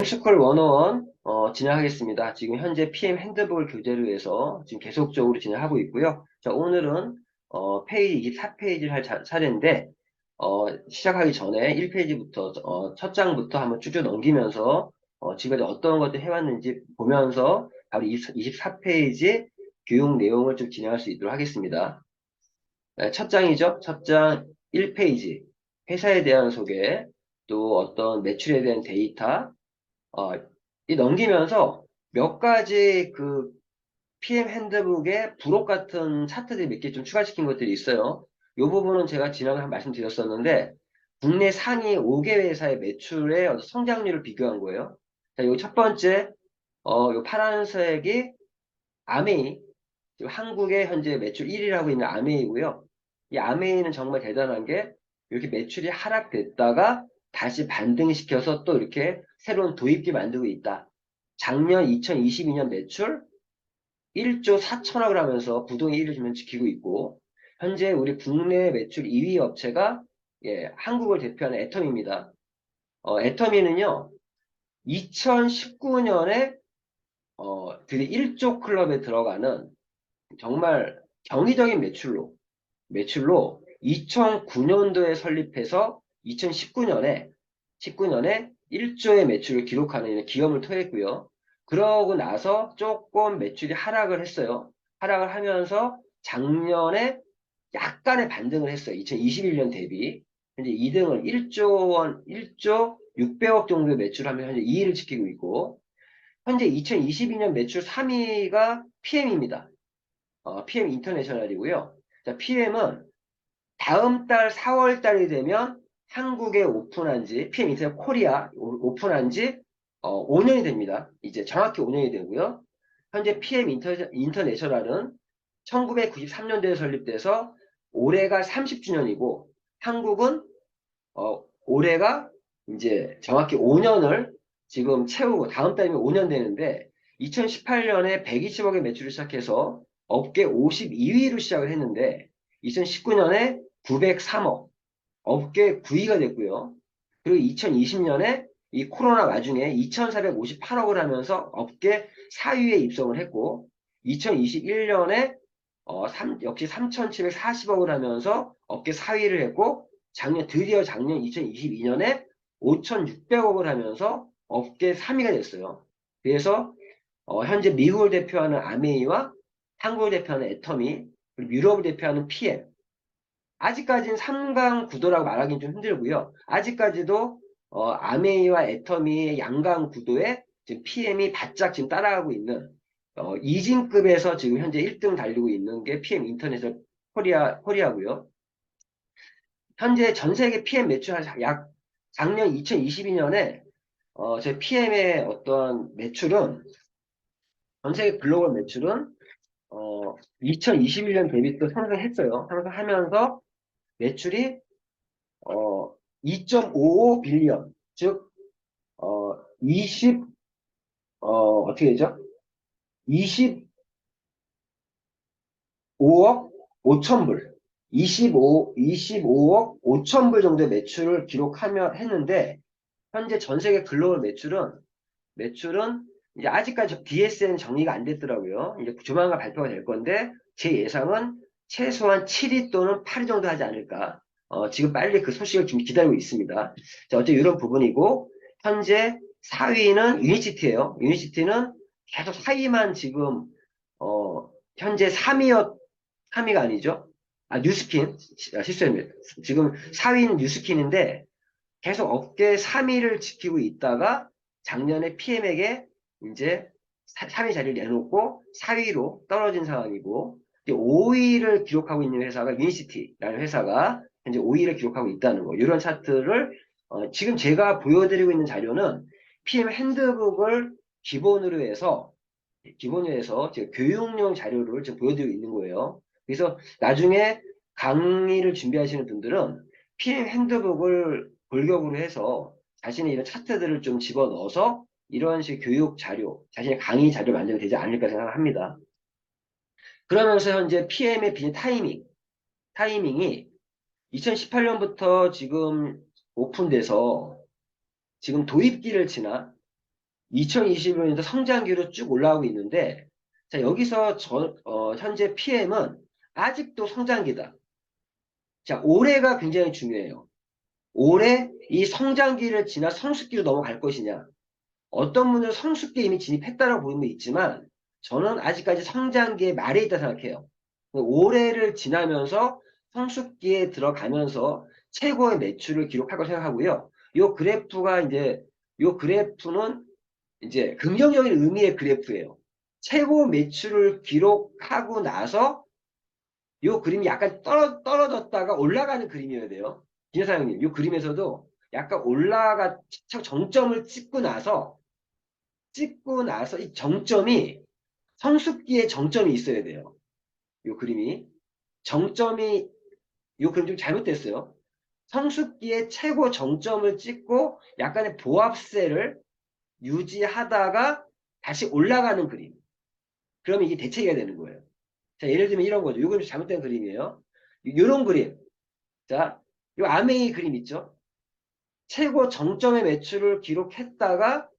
뮤지컬 101 진행하겠습니다. 지금 현재 PM 핸드북을 교재로 해서 지금 계속적으로 진행하고 있고요. 자, 오늘은 페이지 24페이지를 할 차례인데 시작하기 전에 1페이지부터 첫 장부터 한번 쭉쭉 넘기면서 지금까지 어떤 것들 해왔는지 보면서 바로 24페이지 교육 내용을 좀 진행할 수 있도록 하겠습니다. 네, 첫 장이죠. 첫 장 1페이지 회사에 대한 소개, 또 어떤 매출에 대한 데이터, 어, 이 넘기면서 몇 가지 그 PM 핸드북에 부록 같은 차트들이 몇 개 좀 추가시킨 것들이 있어요. 이 부분은 제가 지난번에 말씀드렸었는데, 국내 상위 5개 회사의 매출의 성장률을 비교한 거예요. 자, 요 첫 번째, 요 파란색이 아메이, 지금 한국의 현재 매출 1위를 하고 있는 아메이고요. 이 아메이는 정말 대단한 게 이렇게 매출이 하락됐다가 다시 반등시켜서 또 이렇게 새로운 도입기 만들고 있다. 작년 2022년 매출 1조 4천억을 하면서 부동의 1위를 지금 지키고 있고, 현재 우리 국내 매출 2위 업체가 한국을 대표하는 애터미입니다. 애터미는요 2019년에 드디어 1조 클럽에 들어가는 정말 경이적인 매출로 2009년도에 설립해서 2019년에 1조의 매출을 기록하는 이런 기업을 토했고요. 그러고 나서 조금 매출이 하락을 했어요. 하락을 하면서 작년에 약간의 반등을 했어요. 2021년 대비. 현재 2등을 1조 원, 1조 600억 정도의 매출하면 현재 2위를 지키고 있고, 현재 2022년 매출 3위가 PM입니다. PM 인터내셔널이고요. 자, PM은 다음 달 4월 달이 되면 한국에 오픈한 지, PM 인터내셔널 코리아 오픈한 지 5년이 됩니다. 이제 정확히 5년이 되고요. 현재 PM 인터내셔널은 1993년도에 설립돼서 올해가 30주년이고, 한국은 올해가 이제 정확히 5년을 지금 채우고 다음 달이면 5년 되는데, 2018년에 120억의 매출을 시작해서 업계 52위로 시작을 했는데 2019년에 903억, 업계 9위가 됐고요. 그리고 2020년에 이 코로나 와중에 2,458억을 하면서 업계 4위에 입성을 했고, 2021년에 역시 3,740억을 하면서 업계 4위를 했고, 드디어 작년 2022년에 5,600억을 하면서 업계 3위가 됐어요. 그래서 현재 미국을 대표하는 아메이와 한국을 대표하는 애터미, 그리고 유럽을 대표하는 PM. 아직까지는 3강 구도라고 말하기는 좀 힘들고요. 아직까지도 아메이와 애터미의 양강 구도에 지금 PM이 바짝 지금 따라가고 있는 이진급에서 지금 현재 1등 달리고 있는 게 PM 인터내셔널 코리아고요. 현재 전 세계 PM 매출 약 작년 2022년에 제 PM의 어떤 매출은 전 세계 글로벌 매출은 2021년 대비 또 상승했어요. 상승하면서 매출이 2.55 빌리언, 즉 20 어떻게 되죠? 25억 5천 불, 25억 5천 불 정도의 매출을 기록하며 했는데, 현재 전 세계 글로벌 매출은 이제 아직까지 DSN 정리가 안 됐더라고요. 이제 조만간 발표가 될 건데, 제 예상은 최소한 7위 또는 8위 정도 하지 않을까. 지금 빨리 그 소식을 좀 기다리고 있습니다. 자, 어쨌든 이런 부분이고, 현재 4위는 유니시티예요. 유니시티는 계속 4위만 지금, 현재 3위가 아니죠. 뉴스킨. 실수했네요. 지금 4위는 뉴스킨인데, 계속 업계 3위를 지키고 있다가 작년에 PM에게 이제 3위 자리를 내놓고 4위로 떨어진 상황이고, 5위를 기록하고 있는 회사가 유니시티라는 회사가 현재 5위를 기록하고 있다는 거. 이런 차트를 지금 제가 보여드리고 있는 자료는 PM 핸드북을 기본으로 해서 제가 교육용 자료를 지금 보여드리고 있는 거예요. 그래서 나중에 강의를 준비하시는 분들은 PM 핸드북을 골격으로 해서 자신의 이런 차트들을 좀 집어넣어서 이런 식 교육 자료, 자신의 강의 자료 만들면 되지 않을까 생각합니다. 그러면서 현재 PM의 비전 타이밍이 2018년부터 지금 오픈돼서 지금 도입기를 지나 2021년도 성장기로 쭉 올라오고 있는데, 자, 여기서 현재 PM은 아직도 성장기다. 자, 올해가 굉장히 중요해요. 올해 이 성장기를 지나 성숙기로 넘어갈 것이냐. 어떤 분들은 성숙기에 이미 진입했다라고 보는 분 있지만, 저는 아직까지 성장기의 말에 있다 생각해요. 올해를 지나면서 성숙기에 들어가면서 최고의 매출을 기록할 거 생각하고요. 요 그래프는 이제 긍정적인 의미의 그래프예요. 최고 매출을 기록하고 나서 요 그림이 약간 떨어졌다가 올라가는 그림이어야 돼요. 김여사장님, 요 그림에서도 약간 정점을 찍고 나서 이 정점이 성숙기의 정점이 있어야 돼요. 요 그림이. 정점이, 요 그림 좀 잘못됐어요. 성숙기의 최고 정점을 찍고 약간의 보합세를 유지하다가 다시 올라가는 그림. 그러면 이게 대체기가 되는 거예요. 자, 예를 들면 이런 거죠. 이건 잘못된 그림이에요. 이런 그림. 자, 이 아메이 그림 있죠? 최고 정점의 매출을 기록했다가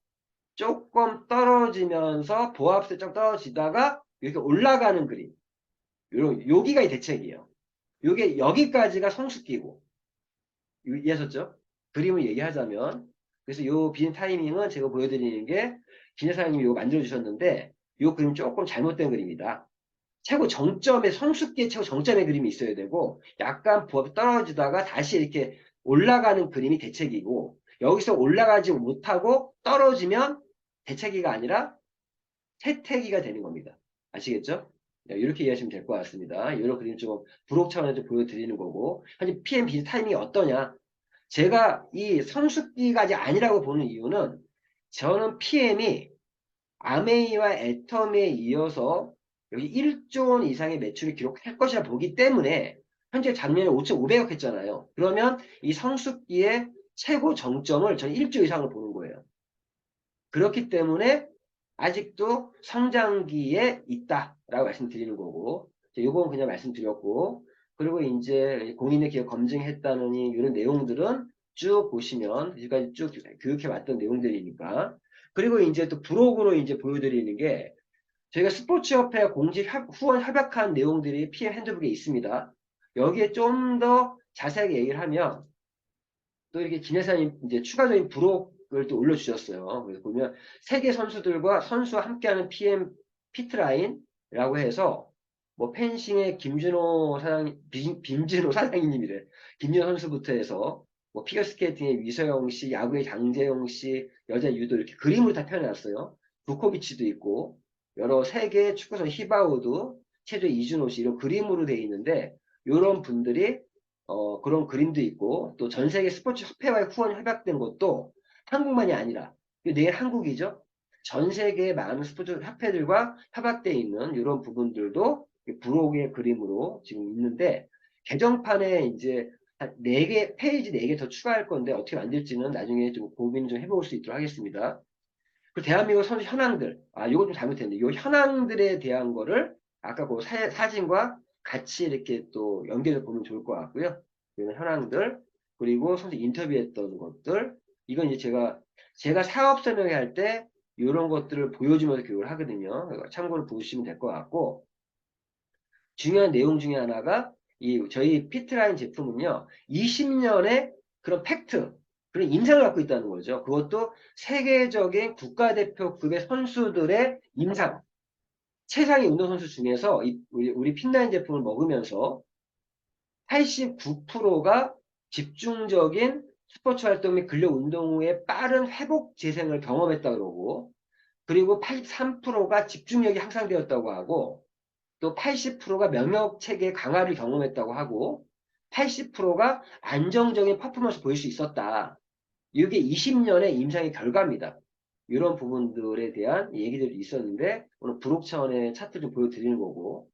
조금 떨어지면서 보합세 좀 떨어지다가 이렇게 올라가는 그림. 여기가 이 대책이에요. 요게 여기까지가 성숙기고. 이해하셨죠? 그림을 얘기하자면. 그래서 요 빈 타이밍은 제가 보여드리는 게 기내사장님이 이거 만들어주셨는데 요 그림 조금 잘못된 그림이다. 성숙기의 최고 정점의 그림이 있어야 되고, 약간 부합이 떨어지다가 다시 이렇게 올라가는 그림이 대체기고, 여기서 올라가지 못하고 떨어지면 대체기가 아니라 태태기가 되는 겁니다. 아시겠죠? 네, 이렇게 이해하시면 될 것 같습니다. 이런 그림 좀 부록 차원에서 보여드리는 거고, 현재 PMB 타이밍이 어떠냐? 제가 이 성숙기가 아직 아니라고 보는 이유는, 저는 PM이 아메이와 애텀에 이어서 여기 1조 원 이상의 매출을 기록할 것이라 보기 때문에, 현재 작년에 5,500억 했잖아요. 그러면 이 성숙기의 최고 정점을 저는 1조 이상을 보는 거예요. 그렇기 때문에 아직도 성장기에 있다라고 말씀드리는 거고, 요건 그냥 말씀드렸고, 그리고 이제 공인의 기업 검증했다느니 이런 내용들은 쭉 보시면 지금까지 쭉 교육해 왔던 내용들이니까. 그리고 이제 또 부록으로 이제 보여드리는 게, 저희가 스포츠협회 공식 후원 협약한 내용들이 PM 핸드북에 있습니다. 여기에 좀 더 자세하게 얘기를 하면, 또 이렇게 김여사님 이제 추가적인 부록을 또 올려주셨어요. 그래서 보면 세계 선수들과 선수와 함께하는 PM 피트라인이라고 해서, 뭐 펜싱의 김준호 사장, 빈준호 사장님이래. 김준호 선수부터 해서 뭐 피겨스케이팅의 위서영 씨, 야구의 장재영 씨, 여자 유도 이렇게 그림으로 다 표현해놨어요. 부코비치도 있고 여러 세계 축구선 히바우드, 체조 이준호 씨 이런 그림으로 되어 있는데, 이런 분들이 그런 그림도 있고, 또 전 세계 스포츠 협회와의 후원 협약된 것도 한국만이 아니라, 내일 한국이죠. 전 세계의 많은 스포츠 협회들과 협약되어 있는 이런 부분들도 부록의 그림으로 지금 있는데, 개정판에 이제 한 4개, 페이지 4개 더 추가할 건데 어떻게 만들지는 나중에 좀 고민 좀 해볼 수 있도록 하겠습니다. 그 대한민국 선수 현황들, 이거 좀 잘못했는데, 이 현황들에 대한 거를 아까 그 사진과 같이 이렇게 또 연결해 보면 좋을 것 같고요. 이런 현황들, 그리고 선수 인터뷰했던 것들, 이건 이제 제가 사업 설명회 할 때 이런 것들을 보여주면서 교육을 하거든요. 참고로 보시면 될 것 같고, 중요한 내용 중에 하나가 저희 피트라인 제품은요, 20년의 그런 팩트, 그런 임상을 갖고 있다는 거죠. 그것도 세계적인 국가대표급의 선수들의 임상, 최상의 운동선수 중에서 우리 핀라인 제품을 먹으면서 89%가 집중적인 스포츠 활동 및 근력 운동 후에 빠른 회복 재생을 경험했다 그러고, 그리고 83%가 집중력이 향상되었다고 하고, 또 80%가 면역 체계 강화를 경험했다고 하고, 80%가 안정적인 퍼포먼스 보일 수 있었다. 이게 20년의 임상의 결과입니다. 이런 부분들에 대한 얘기들이 있었는데, 오늘 부록 차원의 차트 좀 보여드리는 거고,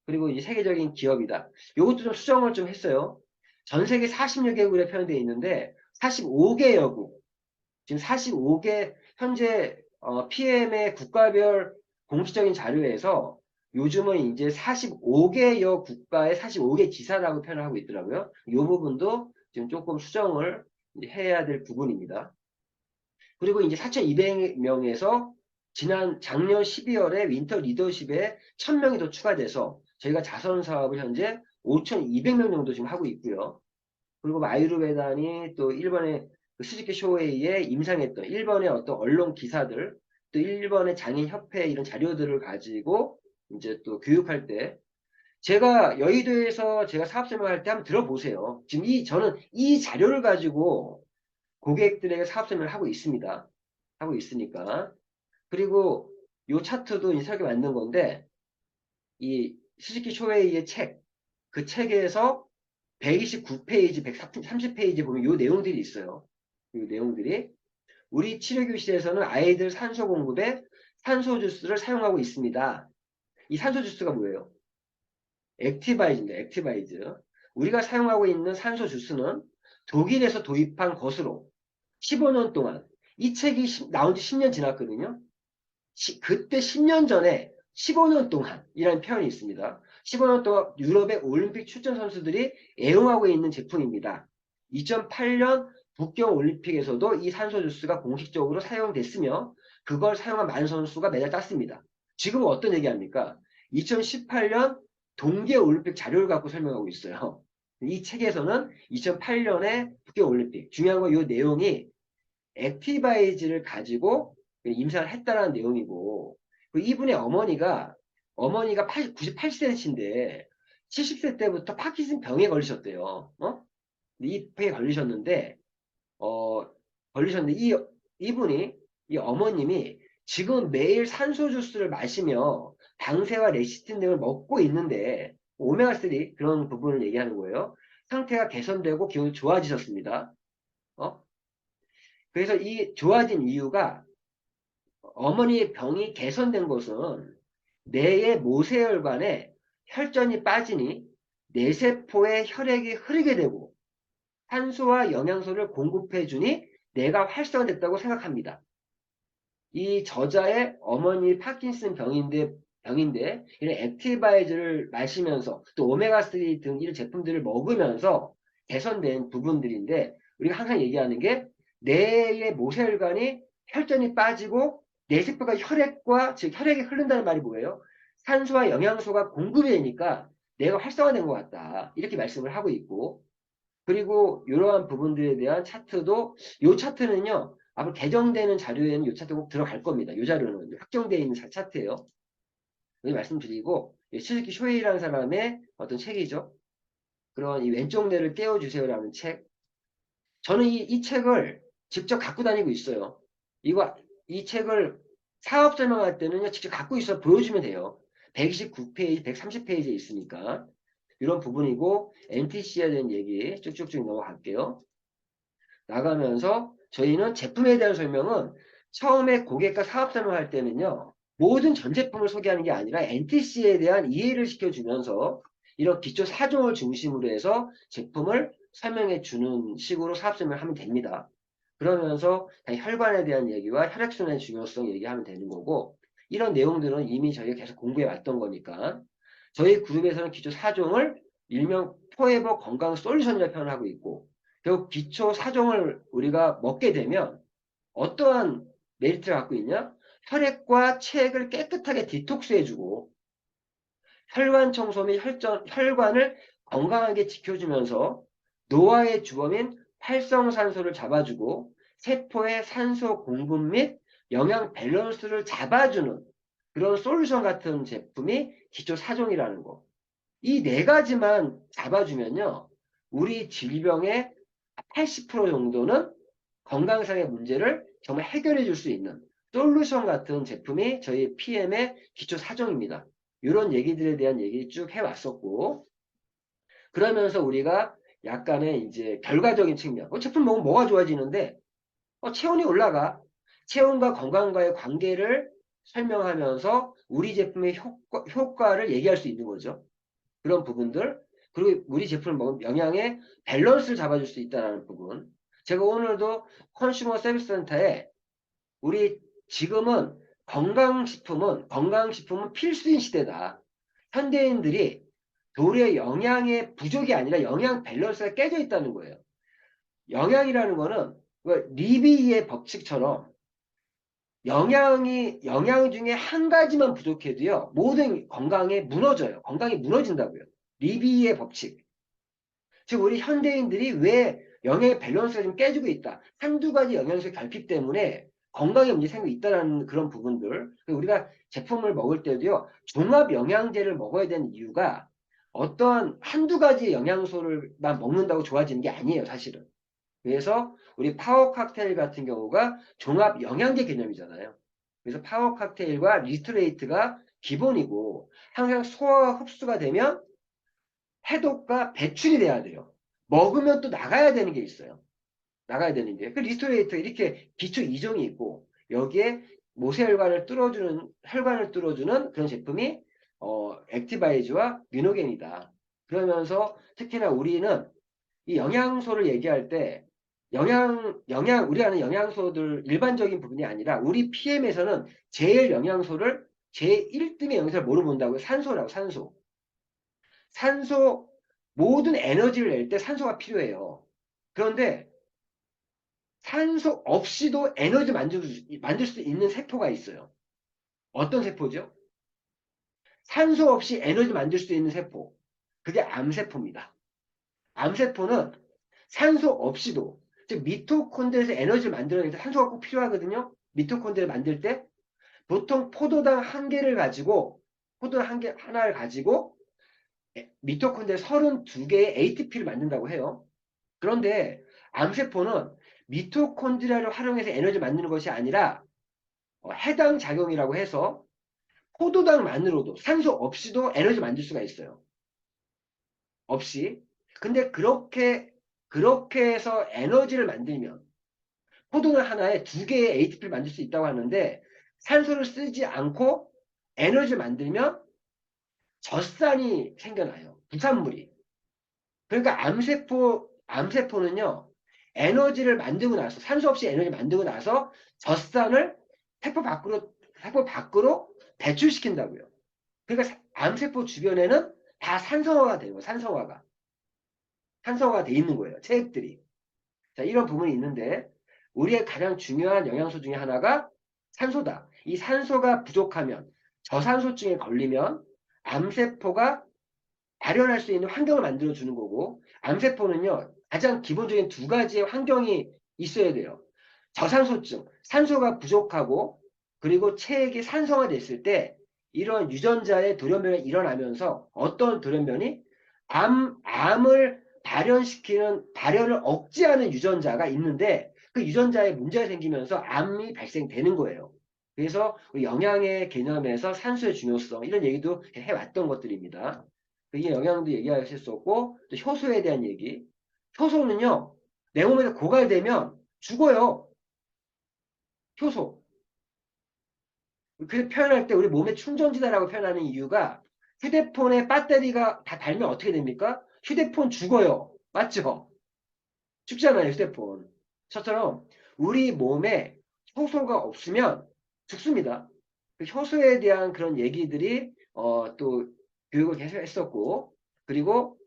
그리고 이제 세계적인 기업이다. 이것도 좀 수정을 좀 했어요. 전 세계 40여 개국에 표현되어 있는데 45개여국, 지금 45개 현재 PM의 국가별 공식적인 자료에서 요즘은 이제 45개여 국가의 45개 지사라고 표현을 하고 있더라고요. 이 부분도 지금 조금 수정을 이제 해야 될 부분입니다. 그리고 이제 4,200명에서 작년 12월에 윈터 리더십에 1,000명이 더 추가돼서 저희가 자선 사업을 현재 5,200명 정도 지금 하고 있고요. 그리고 아유르베단이 또 일본의 그 스즈키 쇼웨이에 임상했던 일본의 어떤 언론 기사들, 또 일본의 장애인 협회 이런 자료들을 가지고 이제 또 교육할 때 제가 여의도에서 제가 사업 설명할 때 한번 들어보세요. 지금 저는 이 자료를 가지고 고객들에게 사업 설명을 하고 있습니다. 하고 있으니까. 그리고 요 차트도 이렇게 만든 건데 이 스즈키 쇼웨이의 책, 그 책에서 129페이지, 130페이지 보면 요 내용들이 있어요. 요 내용들이 우리 치료교실에서는 아이들 산소 공급에 산소 주스를 사용하고 있습니다. 이 산소 주스가 뭐예요? 액티바이즈입니다. 액티바이즈. 우리가 사용하고 있는 산소 주스는 독일에서 도입한 것으로 15년 동안 이 책이 나온 지 10년 지났거든요. 그때 10년 전에 15년 동안이라는 표현이 있습니다. 15년 동안 유럽의 올림픽 출전 선수들이 애용하고 있는 제품입니다. 2008년 북경 올림픽에서도 이 산소 주스가 공식적으로 사용됐으며 그걸 사용한 많은 선수가 메달 땄습니다. 지금은 어떤 얘기합니까? 2018년 동계 올림픽 자료를 갖고 설명하고 있어요. 이 책에서는 2008년에 북경 올림픽 중요한 건 이 내용이 액티바이즈를 가지고 임상을 했다라는 내용이고 이분의 어머니가 98cm인데 70세 때부터 파킨슨 병에 걸리셨대요. 이 병에 걸리셨는데 어 걸리셨는데 이분이 이 어머님이 지금 매일 산소 주스를 마시며 당새와 레시틴 등을 먹고 있는데 오메가3 그런 부분을 얘기하는 거예요. 상태가 개선되고 기분이 좋아지셨습니다. 어? 그래서 이 좋아진 이유가 어머니의 병이 개선된 것은 뇌의 모세혈관에 혈전이 빠지니 뇌세포의 혈액이 흐르게 되고 산소와 영양소를 공급해 주니 뇌가 활성화됐다고 생각합니다. 이 저자의 어머니 파킨슨 병인데 이런 액티바이즈를 마시면서 또 오메가3 등 이런 제품들을 먹으면서 개선된 부분들인데 우리가 항상 얘기하는 게 뇌의 모세혈관이 혈전이 빠지고 뇌세포가 즉 혈액이 흐른다는 말이 뭐예요? 산소와 영양소가 공급이 되니까 뇌가 활성화된 것 같다. 이렇게 말씀을 하고 있고 그리고 이러한 부분들에 대한 차트도 이 차트는요. 앞으로 개정되는 자료에는 이 차트 꼭 들어갈 겁니다. 이 자료는 확정되어 있는 차트예요. 여기 말씀드리고 스즈키 쇼헤이라는 사람의 어떤 책이죠. 그런 이 왼쪽 뇌를 깨워주세요라는 책. 저는 이 책을 직접 갖고 다니고 있어요. 이 책을 사업 설명할 때는요. 직접 갖고 있어 보여주면 돼요. 129페이지, 130페이지에 있으니까. 이런 부분이고 NTC에 대한 얘기 쭉쭉쭉 넘어갈게요. 나가면서 저희는 제품에 대한 설명은 처음에 고객과 사업 설명할 때는요. 모든 전 제품을 소개하는 게 아니라 NTC에 대한 이해를 시켜주면서 이런 기초 사정을 중심으로 해서 제품을 설명해 주는 식으로 사업 설명을 하면 됩니다. 그러면서 혈관에 대한 얘기와 혈액순환의 중요성 얘기하면 되는 거고 이런 내용들은 이미 저희가 계속 공부해 왔던 거니까 저희 그룹에서는 기초 4종을 일명 포에버 건강 솔루션이라고 표현하고 있고 결국 기초 4종을 우리가 먹게 되면 어떠한 메리트를 갖고 있냐? 혈액과 체액을 깨끗하게 디톡스해주고 혈관 청소 및 혈관을 건강하게 지켜주면서 노화의 주범인 활성산소를 잡아주고 세포의 산소 공급 및 영양 밸런스를 잡아주는 그런 솔루션 같은 제품이 기초 4종이라는 거. 이 네 가지만 잡아주면요. 우리 질병의 80% 정도는 건강상의 문제를 정말 해결해 줄 수 있는 솔루션 같은 제품이 저희 PM의 기초 4종입니다. 이런 얘기들에 대한 얘기 쭉 해왔었고 그러면서 우리가 약간의 이제 결과적인 측면 제품 먹으면 뭐가 좋아지는데 체온이 올라가 체온과 건강과의 관계를 설명하면서 우리 제품의 효과를 얘기할 수 있는 거죠. 그런 부분들 그리고 우리 제품을 먹으면 영양의 밸런스를 잡아줄 수 있다는 부분 제가 오늘도 컨슈머 서비스 센터에 우리 지금은 건강식품은 필수인 시대다. 현대인들이 도리어 영양의 부족이 아니라 영양 밸런스가 깨져 있다는 거예요. 영양이라는 거는 리비의 법칙처럼 영양 중에 한 가지만 부족해도요, 모든 건강에 무너져요. 건강이 무너진다고요. 리비의 법칙. 즉, 우리 현대인들이 왜 영양의 밸런스가 좀 깨지고 있다. 한두 가지 영양소 결핍 때문에 건강에 문제 생기고 있다는 그런 부분들. 우리가 제품을 먹을 때도요, 종합 영양제를 먹어야 되는 이유가 어떤 한두 가지 영양소를만 먹는다고 좋아지는 게 아니에요, 사실은. 그래서 우리 파워 칵테일 같은 경우가 종합 영양제 개념이잖아요. 그래서 파워 칵테일과 리스트레이트가 기본이고 항상 소화가 흡수가 되면 해독과 배출이 돼야 돼요. 먹으면 또 나가야 되는 게 있어요. 나가야 되는 게. 그 리스토레이터 이렇게 기초 이종이 있고 여기에 혈관을 뚫어주는 그런 제품이 액티바이즈와 뮤노겐이다. 그러면서 특히나 우리는 이 영양소를 얘기할 때 우리가 아는 영양소들 일반적인 부분이 아니라 우리 PM에서는 제1등의 영양소를 뭐로 본다고요? 산소라고, 산소. 산소, 모든 에너지를 낼 때 산소가 필요해요. 그런데 산소 없이도 에너지 만들 수 있는 세포가 있어요. 어떤 세포죠? 산소 없이 에너지 만들 수 있는 세포. 그게 암세포입니다. 암세포는 산소 없이도, 즉 미토콘드리아에서 에너지를 만들어낼 때 산소가 꼭 필요하거든요. 미토콘드리아를 만들 때 보통 포도당 하나를 가지고 미토콘드리아 32개의 ATP를 만든다고 해요. 그런데 암세포는 미토콘드리아를 활용해서 에너지 만드는 것이 아니라 해당 작용이라고 해서 포도당만으로도 산소 없이도 에너지 만들 수가 있어요. 없이. 근데 그렇게 해서 에너지를 만들면 포도당 하나에 2개의 ATP를 만들 수 있다고 하는데 산소를 쓰지 않고 에너지를 만들면 젖산이 생겨나요. 부산물이. 그러니까 암세포는요, 에너지를 만들고 나서, 산소 없이 에너지를 만들고 나서 젖산을 세포 밖으로 배출시킨다고요. 그러니까 암세포 주변에는 다 산성화가 되는 거예요, 산성화가. 산성화가 돼 있는 거예요, 체액들이. 자, 이런 부분이 있는데, 우리의 가장 중요한 영양소 중에 하나가 산소다. 이 산소가 부족하면, 저산소증에 걸리면, 암세포가 발현할 수 있는 환경을 만들어주는 거고, 암세포는요, 가장 기본적인 두 가지의 환경이 있어야 돼요. 저산소증, 산소가 부족하고, 그리고 체액이 산성화됐을 때, 이런 유전자의 돌연변이 일어나면서 어떤 돌연변이? 암을 발현을 억제하는 유전자가 있는데, 그 유전자에 문제가 생기면서 암이 발생되는 거예요. 그래서 영양의 개념에서 산소의 중요성, 이런 얘기도 해왔던 것들입니다. 이게 영양도 얘기하실 수 없고, 또 효소에 대한 얘기. 효소는요, 내 몸에서 고갈되면 죽어요. 효소. 그 표현할 때 우리 몸의 충전지다라고 표현하는 이유가 휴대폰의 배터리가 다 닳으면 어떻게 됩니까? 휴대폰 죽어요. 맞죠? 죽잖아요, 휴대폰. 저처럼 우리 몸에 효소가 없으면 죽습니다. 그 효소에 대한 그런 얘기들이 또 교육을 계속 했었고, 그리고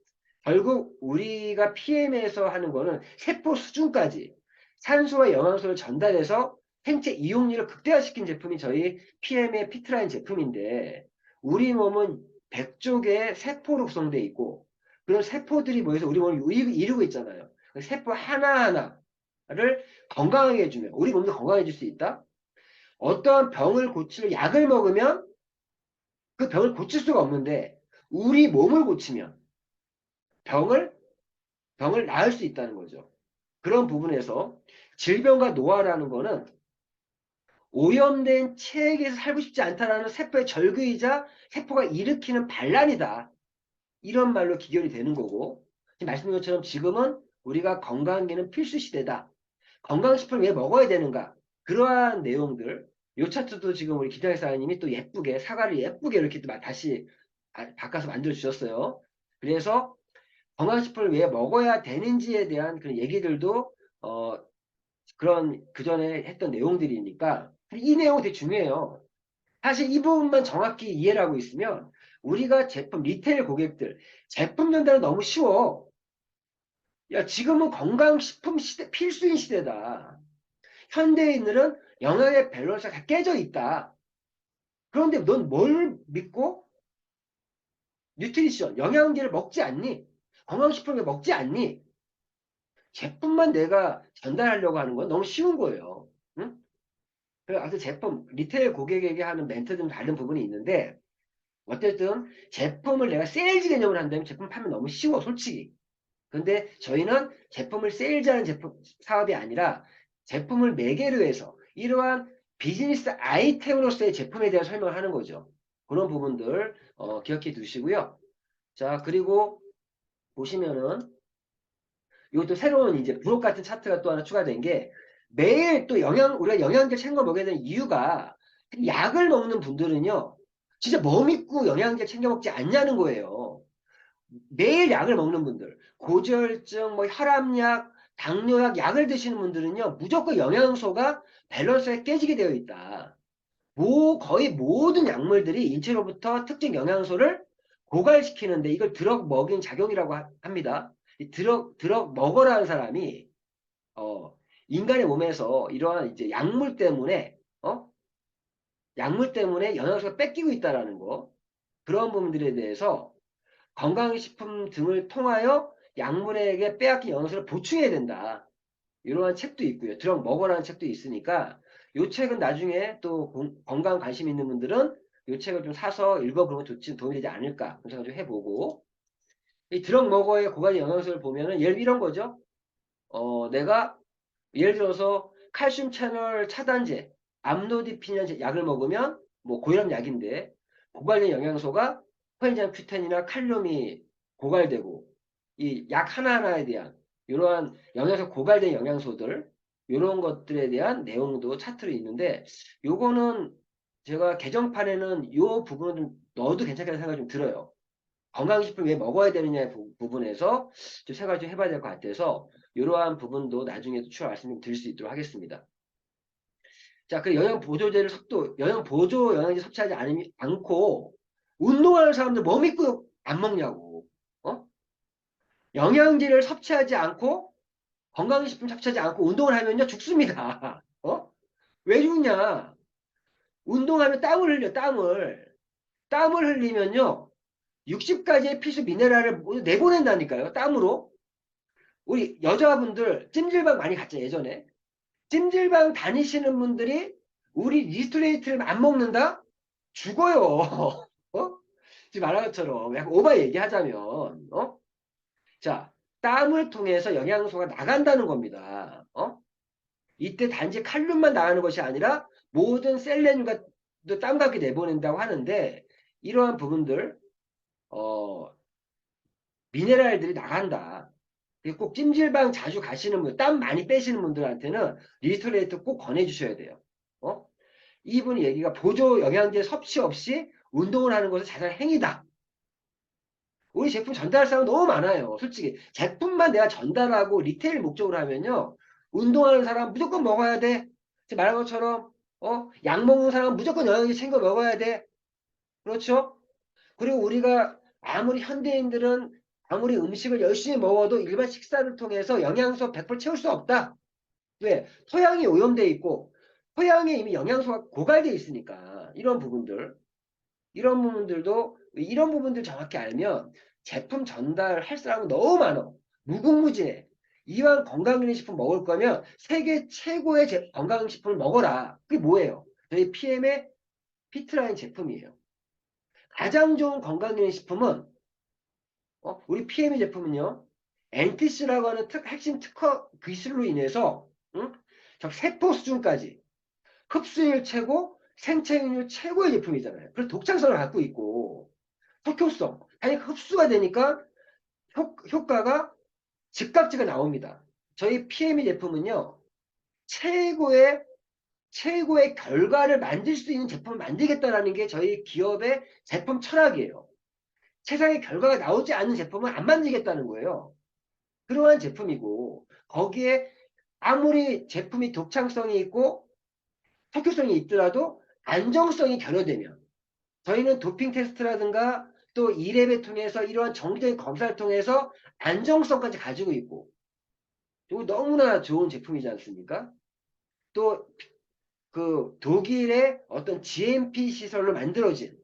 결국 우리가 PM에서 하는 거는 세포 수준까지 산소와 영양소를 전달해서 생체 이용률을 극대화시킨 제품이 저희 PM의 피트라인 제품인데, 우리 몸은 100조 개의 세포로 구성되어 있고, 그런 세포들이 모여서 우리 몸을 이루고 있잖아요. 그 세포 하나하나를 건강하게 해주면 우리 몸도 건강해질 수 있다. 어떠한 병을 고칠 약을 먹으면 그 병을 고칠 수가 없는데, 우리 몸을 고치면 병을 나을 수 있다는 거죠. 그런 부분에서 질병과 노화라는 거는 오염된 체액에서 살고 싶지 않다라는 세포의 절규이자 세포가 일으키는 반란이다. 이런 말로 기결이 되는 거고, 지금 말씀드린 것처럼 지금은 우리가 건강기는 필수 시대다. 건강식품을 왜 먹어야 되는가? 그러한 내용들, 요 차트도 지금 우리 김장희 사장님이 또 예쁘게, 사과를 예쁘게 이렇게 또 다시 바꿔서 만들어 주셨어요. 그래서 건강식품을 왜 먹어야 되는지에 대한 그런 얘기들도 그런 그전에 했던 내용들이니까 이 내용이 되게 중요해요. 사실 이 부분만 정확히 이해를 하고 있으면 우리가 리테일 고객들 제품 전달은 너무 쉬워. 야, 지금은 건강식품 시대, 필수인 시대다. 현대인들은 영양의 밸런스가 다 깨져 있다. 그런데 넌 뭘 믿고 뉴트리션, 영양제를 먹지 않니? 건강식품을 먹지 않니? 제품만 내가 전달하려고 하는 건 너무 쉬운 거예요. 응? 그래서 아무튼 제품, 리테일 고객에게 하는 멘트는 다른 부분이 있는데, 어쨌든 제품을 내가 세일즈 개념을 한다면 제품 팔면 너무 쉬워, 솔직히. 근데 저희는 제품을 세일즈하는 제품 사업이 아니라 제품을 매개로 해서 이러한 비즈니스 아이템으로서의 제품에 대한 설명을 하는 거죠. 그런 부분들 기억해 두시고요. 자, 그리고 보시면은 이것도 새로운 이제 부록 같은 차트가 또 하나 추가된 게 매일 또 우리가 영양제 챙겨 먹어야 되는 이유가 약을 먹는 분들은요, 진짜 뭐 믿고 영양제 챙겨 먹지 않냐는 거예요. 매일 약을 먹는 분들, 고지혈증, 뭐 혈압약, 당뇨약, 약을 드시는 분들은요, 무조건 영양소가 밸런스가 깨지게 되어 있다. 거의 모든 약물들이 인체로부터 특정 영양소를 고갈시키는데 이걸 드럭 먹인 작용이라고 합니다. 이 드럭 먹어라는 사람이, 어, 인간의 몸에서 이러한 이제 약물 때문에 영양소가 뺏기고 있다라는 거. 그런 부분들에 대해서 건강식품 등을 통하여 약물에게 빼앗긴 영양소를 보충해야 된다. 이러한 책도 있고요. 드럭 먹어라는 책도 있으니까 이 책은 나중에 또 건강 관심 있는 분들은 이 책을 좀 사서 읽어보면 도움이 되지 않을까 그런 생각 좀 해보고 이 드럭 먹어의 고갈된 영양소를 보면은 예를 이런 거죠. 내가 예를 들어서 칼슘 채널 차단제, 암로디핀이라는 약을 먹으면 뭐 고혈압 약인데 고갈된 영양소가 코엔자임 Q10이나 칼륨이 고갈되고 이 약 하나하나에 대한 이러한 영양소 고갈된 영양소들 이런 것들에 대한 내용도 차트로 있는데 요거는 제가 개정판에는 요 부분은 좀 넣어도 괜찮겠다는 생각이 좀 들어요. 건강식품 왜 먹어야 되느냐의 부분에서 좀 생각을 좀 해봐야 될 것 같아서 이러한 부분도 나중에 추가 말씀 좀 드릴 수 있도록 하겠습니다. 자, 그 영양 보조 영양제 섭취하지 않고 운동하는 사람들 뭐 믿고 안 먹냐고. 어? 영양제를 섭취하지 않고 건강식품 섭취하지 않고 운동을 하면요 죽습니다. 어? 왜 죽냐? 운동하면 땀을 흘려 땀을. 땀을 흘리면요 60가지의 필수 미네랄을 모두 내보낸다니까요. 땀으로. 우리 여자분들 찜질방 많이 갔죠, 예전에. 찜질방 다니시는 분들이 우리 리스토레이트를 안 먹는다? 죽어요. 어? 지금 말한 것처럼 약간 오바 얘기하자면, 자, 땀을 통해서 영양소가 나간다는 겁니다. 이때 단지 칼륨만 나가는 것이 아니라 모든 셀레늄과 땀과 함께 내보낸다고 하는데, 이러한 부분들, 어, 미네랄들이 나간다. 꼭 찜질방 자주 가시는 분, 땀 많이 빼시는 분들한테는 리스토레이트 꼭 권해주셔야 돼요. 어? 이분 얘기가 보조 영양제 섭취 없이 운동을 하는 것은 자살 행위다. 우리 제품 전달할 사람 너무 많아요. 솔직히 제품만 내가 전달하고 리테일 목적으로 하면요. 운동하는 사람 무조건 먹어야 돼. 지금 말한 것처럼 약 먹는 사람 무조건 영양제 챙겨 먹어야 돼. 그렇죠? 그리고 우리가 아무리 현대인들은 아무리 음식을 열심히 먹어도 일반 식사를 통해서 영양소 100% 채울 수 없다. 왜? 토양이 오염되어 있고 토양에 이미 영양소가 고갈되어 있으니까 이런 부분들도 이런 부분들 정확히 알면 제품 전달할 사람은 너무 많아. 무궁무진해. 이왕 건강기능식품 먹을 거면 세계 최고의 건강식품을 먹어라. 그게 뭐예요? 저희 PM의 피트라인 제품이에요. 가장 좋은 건강기능식품은 우리 PM의 제품은요. 엔티스라고 하는 핵심 특허 기술로 인해서 세포 수준까지 흡수율 최고, 생체율 최고의 제품이잖아요. 그래서 독창성을 갖고 있고 특효성, 아니 흡수가 되니까 효과가 즉각지가 나옵니다. 저희 PME 제품은요. 최고의 결과를 만들 수 있는 제품을 만들겠다라는 게 저희 기업의 제품 철학이에요. 세상에 결과가 나오지 않는 제품은 안 만들겠다는 거예요. 그러한 제품이고 거기에 아무리 제품이 독창성이 있고 특효성이 있더라도 안정성이 결여되면 저희는 도핑 테스트라든가 또 이랩을 통해서 이러한 정기적인 검사를 통해서 안정성까지 가지고 있고 그리고 너무나 좋은 제품이지 않습니까? 또 그 독일의 어떤 GMP 시설로 만들어진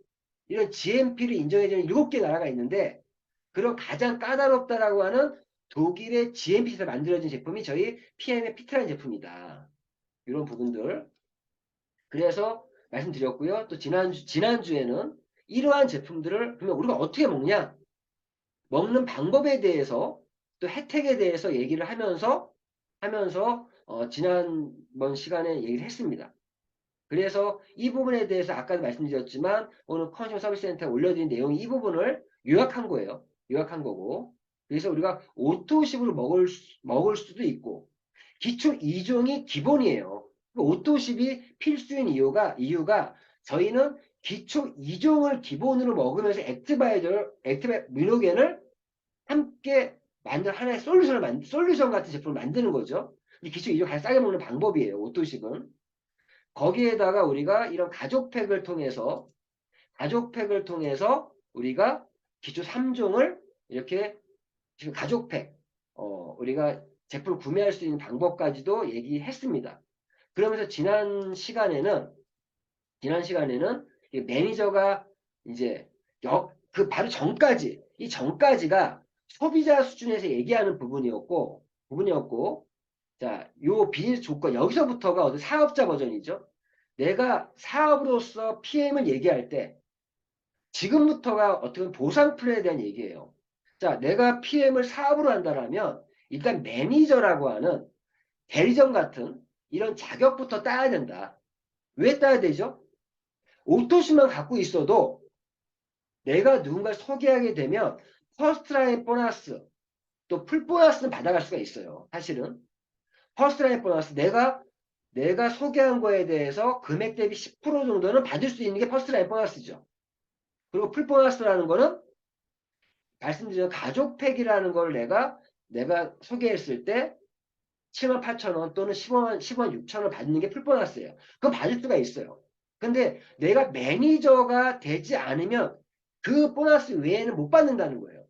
이런 GMP를 인정해주는 7개 나라가 있는데 그런 가장 까다롭다라고 하는 독일의 GMP 시설 만들어진 제품이 저희 PM의 피트라는 제품이다. 이런 부분들. 그래서 말씀드렸고요. 또 지난주에는 이러한 제품들을 그러면 우리가 어떻게 먹냐? 먹는 방법에 대해서 또 혜택에 대해서 얘기를 하면서 지난번 시간에 얘기를 했습니다. 그래서 이 부분에 대해서 아까도 말씀드렸지만 오늘 컨슈머 서비스 센터에 올려드린 내용이 이 부분을 요약한 거예요. 요약한 거고. 그래서 우리가 오토십으로 먹을 수도 있고 기초 2종이 기본이에요. 오토십이 필수인 이유가 저희는 기초 2종을 기본으로 먹으면서 액티바이미노겐을 함께 만든 하나의 솔루션 같은 제품을 만드는 거죠. 이 기초 2종 가장 싸게 먹는 방법이에요. 오토십은. 거기에다가 우리가 이런 가족팩을 통해서 우리가 기초 3종을 이렇게 지금 가족팩, 우리가 제품을 구매할 수 있는 방법까지도 얘기했습니다. 그러면서 지난 시간에는 이 매니저가 이제 그 바로 이 전까지가 소비자 수준에서 얘기하는 부분이었고, 자, 요 비즈니스 조건, 여기서부터가 어떤 사업자 버전이죠. 내가 사업으로서 PM을 얘기할 때, 지금부터가 어떻게 보면 보상 플랜에 대한 얘기예요. 자, 내가 PM을 사업으로 한다면, 일단 매니저라고 하는 대리점 같은 이런 자격부터 따야 된다. 왜 따야 되죠? 오토시만 갖고 있어도 내가 누군가를 소개하게 되면 퍼스트라인 보너스, 또 풀 보너스는 받아갈 수가 있어요. 사실은. 퍼스트라인 보너스, 내가 소개한 거에 대해서 금액 대비 10% 정도는 받을 수 있는 게 퍼스트라인 보너스죠. 그리고 풀 보너스라는 거는 말씀드린 가족팩이라는 걸 내가 소개했을 때 78,000원 또는 10원 6,000원 받는 게 풀 보너스예요. 그건 받을 수가 있어요. 근데 내가 매니저가 되지 않으면 그 보너스 외에는 못 받는다는 거예요.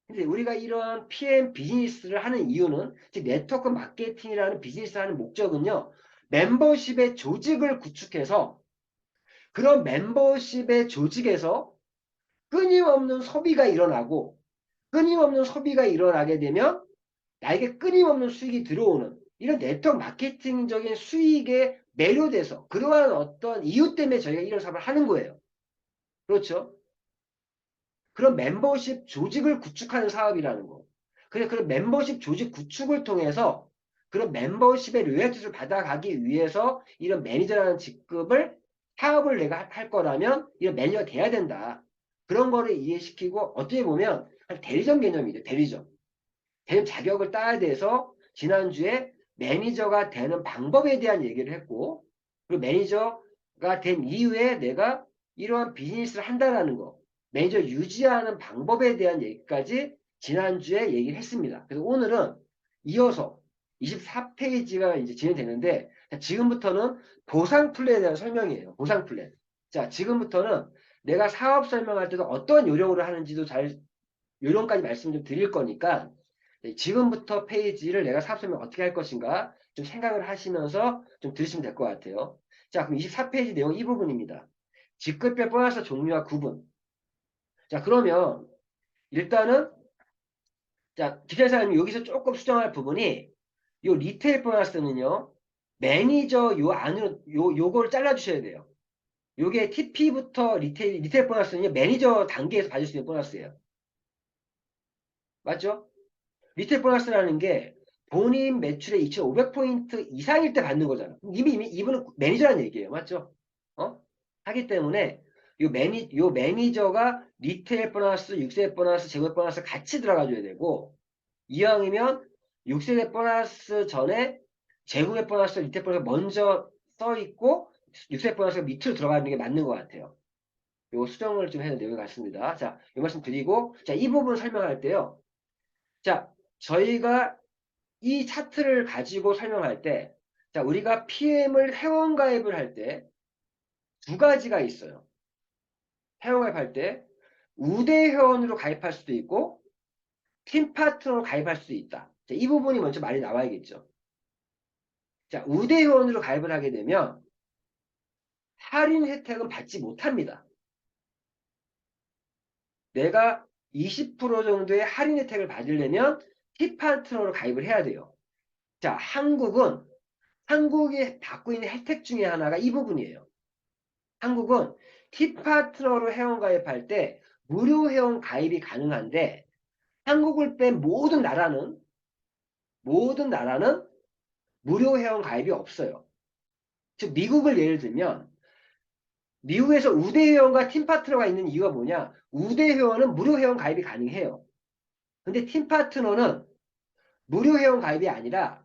근데 우리가 이런 PM 비즈니스를 하는 이유는, 즉 네트워크 마케팅이라는 비즈니스를 하는 목적은요, 멤버십의 조직을 구축해서 그런 멤버십의 조직에서 끊임없는 소비가 일어나고 끊임없는 소비가 일어나게 되면 나에게 끊임없는 수익이 들어오는 이런 네트워크 마케팅적인 수익에 매료돼서 그러한 어떤 이유 때문에 저희가 이런 사업을 하는 거예요. 그렇죠? 그런 멤버십 조직을 구축하는 사업이라는 거. 그래서 그런 멤버십 조직 구축을 통해서 그런 멤버십의 로열티를 받아가기 위해서 이런 매니저라는 직급을 사업을 내가 할 거라면 이런 매니저가 돼야 된다. 그런 거를 이해시키고 어떻게 보면 대리점 개념이죠. 대리점 자격을 따야 돼서 지난주에 매니저가 되는 방법에 대한 얘기를 했고 그리고 매니저가 된 이후에 내가 이러한 비즈니스를 한다라는 거 매니저 유지하는 방법에 대한 얘기까지 지난주에 얘기를 했습니다. 그래서 오늘은 이어서 24페이지가 이제 진행되는데 지금부터는 보상 플랜에 대한 설명이에요. 보상 플랜. 자, 지금부터는 내가 사업 설명할 때도 어떤 요령으로 하는지도 요령까지 말씀 좀 드릴 거니까 지금부터 페이지를 내가 사업 설명 어떻게 할 것인가 좀 생각을 하시면서 좀 들으시면 될 것 같아요. 자, 그럼 24페이지 내용 이 부분입니다. 직급별 보너스 종류와 구분. 자, 그러면 일단은 자, 기자사님 여기서 조금 수정할 부분이 요 리테일 보너스는요. 매니저 요 안으로 요거를 잘라 주셔야 돼요. 요게 TP부터 리테일 보너스는요. 매니저 단계에서 받을 수 있는 보너스예요. 맞죠? 리테일 보너스라는 게 본인 매출의 2,500포인트 이상일 때 받는 거잖아. 이미 이분은 매니저라는 얘기예요. 맞죠? 하기 때문에 요 매니저가 리테일 보너스, 6세대 보너스, 재무 보너스 같이 들어가줘야 되고, 이왕이면 6세대 보너스 전에 재무의 보너스, 리테일 보너스 먼저 써 있고, 6세대 보너스가 밑으로 들어가는 게 맞는 것 같아요. 요 수정을 좀 해야 될 내용 같습니다. 자, 이 말씀 드리고, 자, 이 부분 설명할 때요. 자, 저희가 이 차트를 가지고 설명할 때, 자, 우리가 PM을 회원가입을 할 때 두 가지가 있어요. 회원가입할 때 우대 회원으로 가입할 수도 있고 팀 파트너로 가입할 수도 있다. 자, 이 부분이 먼저 말이 나와야겠죠. 자, 우대 회원으로 가입을 하게 되면 할인 혜택은 받지 못합니다. 내가 20% 정도의 할인 혜택을 받으려면 티파트너로 가입을 해야 돼요. 자, 한국이 받고 있는 혜택 중에 하나가 이 부분이에요. 한국은 티파트너로 회원 가입할 때 무료 회원 가입이 가능한데 한국을 뺀 모든 나라는 무료 회원 가입이 없어요. 즉 미국을 예를 들면 미국에서 우대 회원과 팀 파트너가 있는 이유가 뭐냐? 우대 회원은 무료 회원 가입이 가능해요. 근데 팀 파트너는 무료 회원 가입이 아니라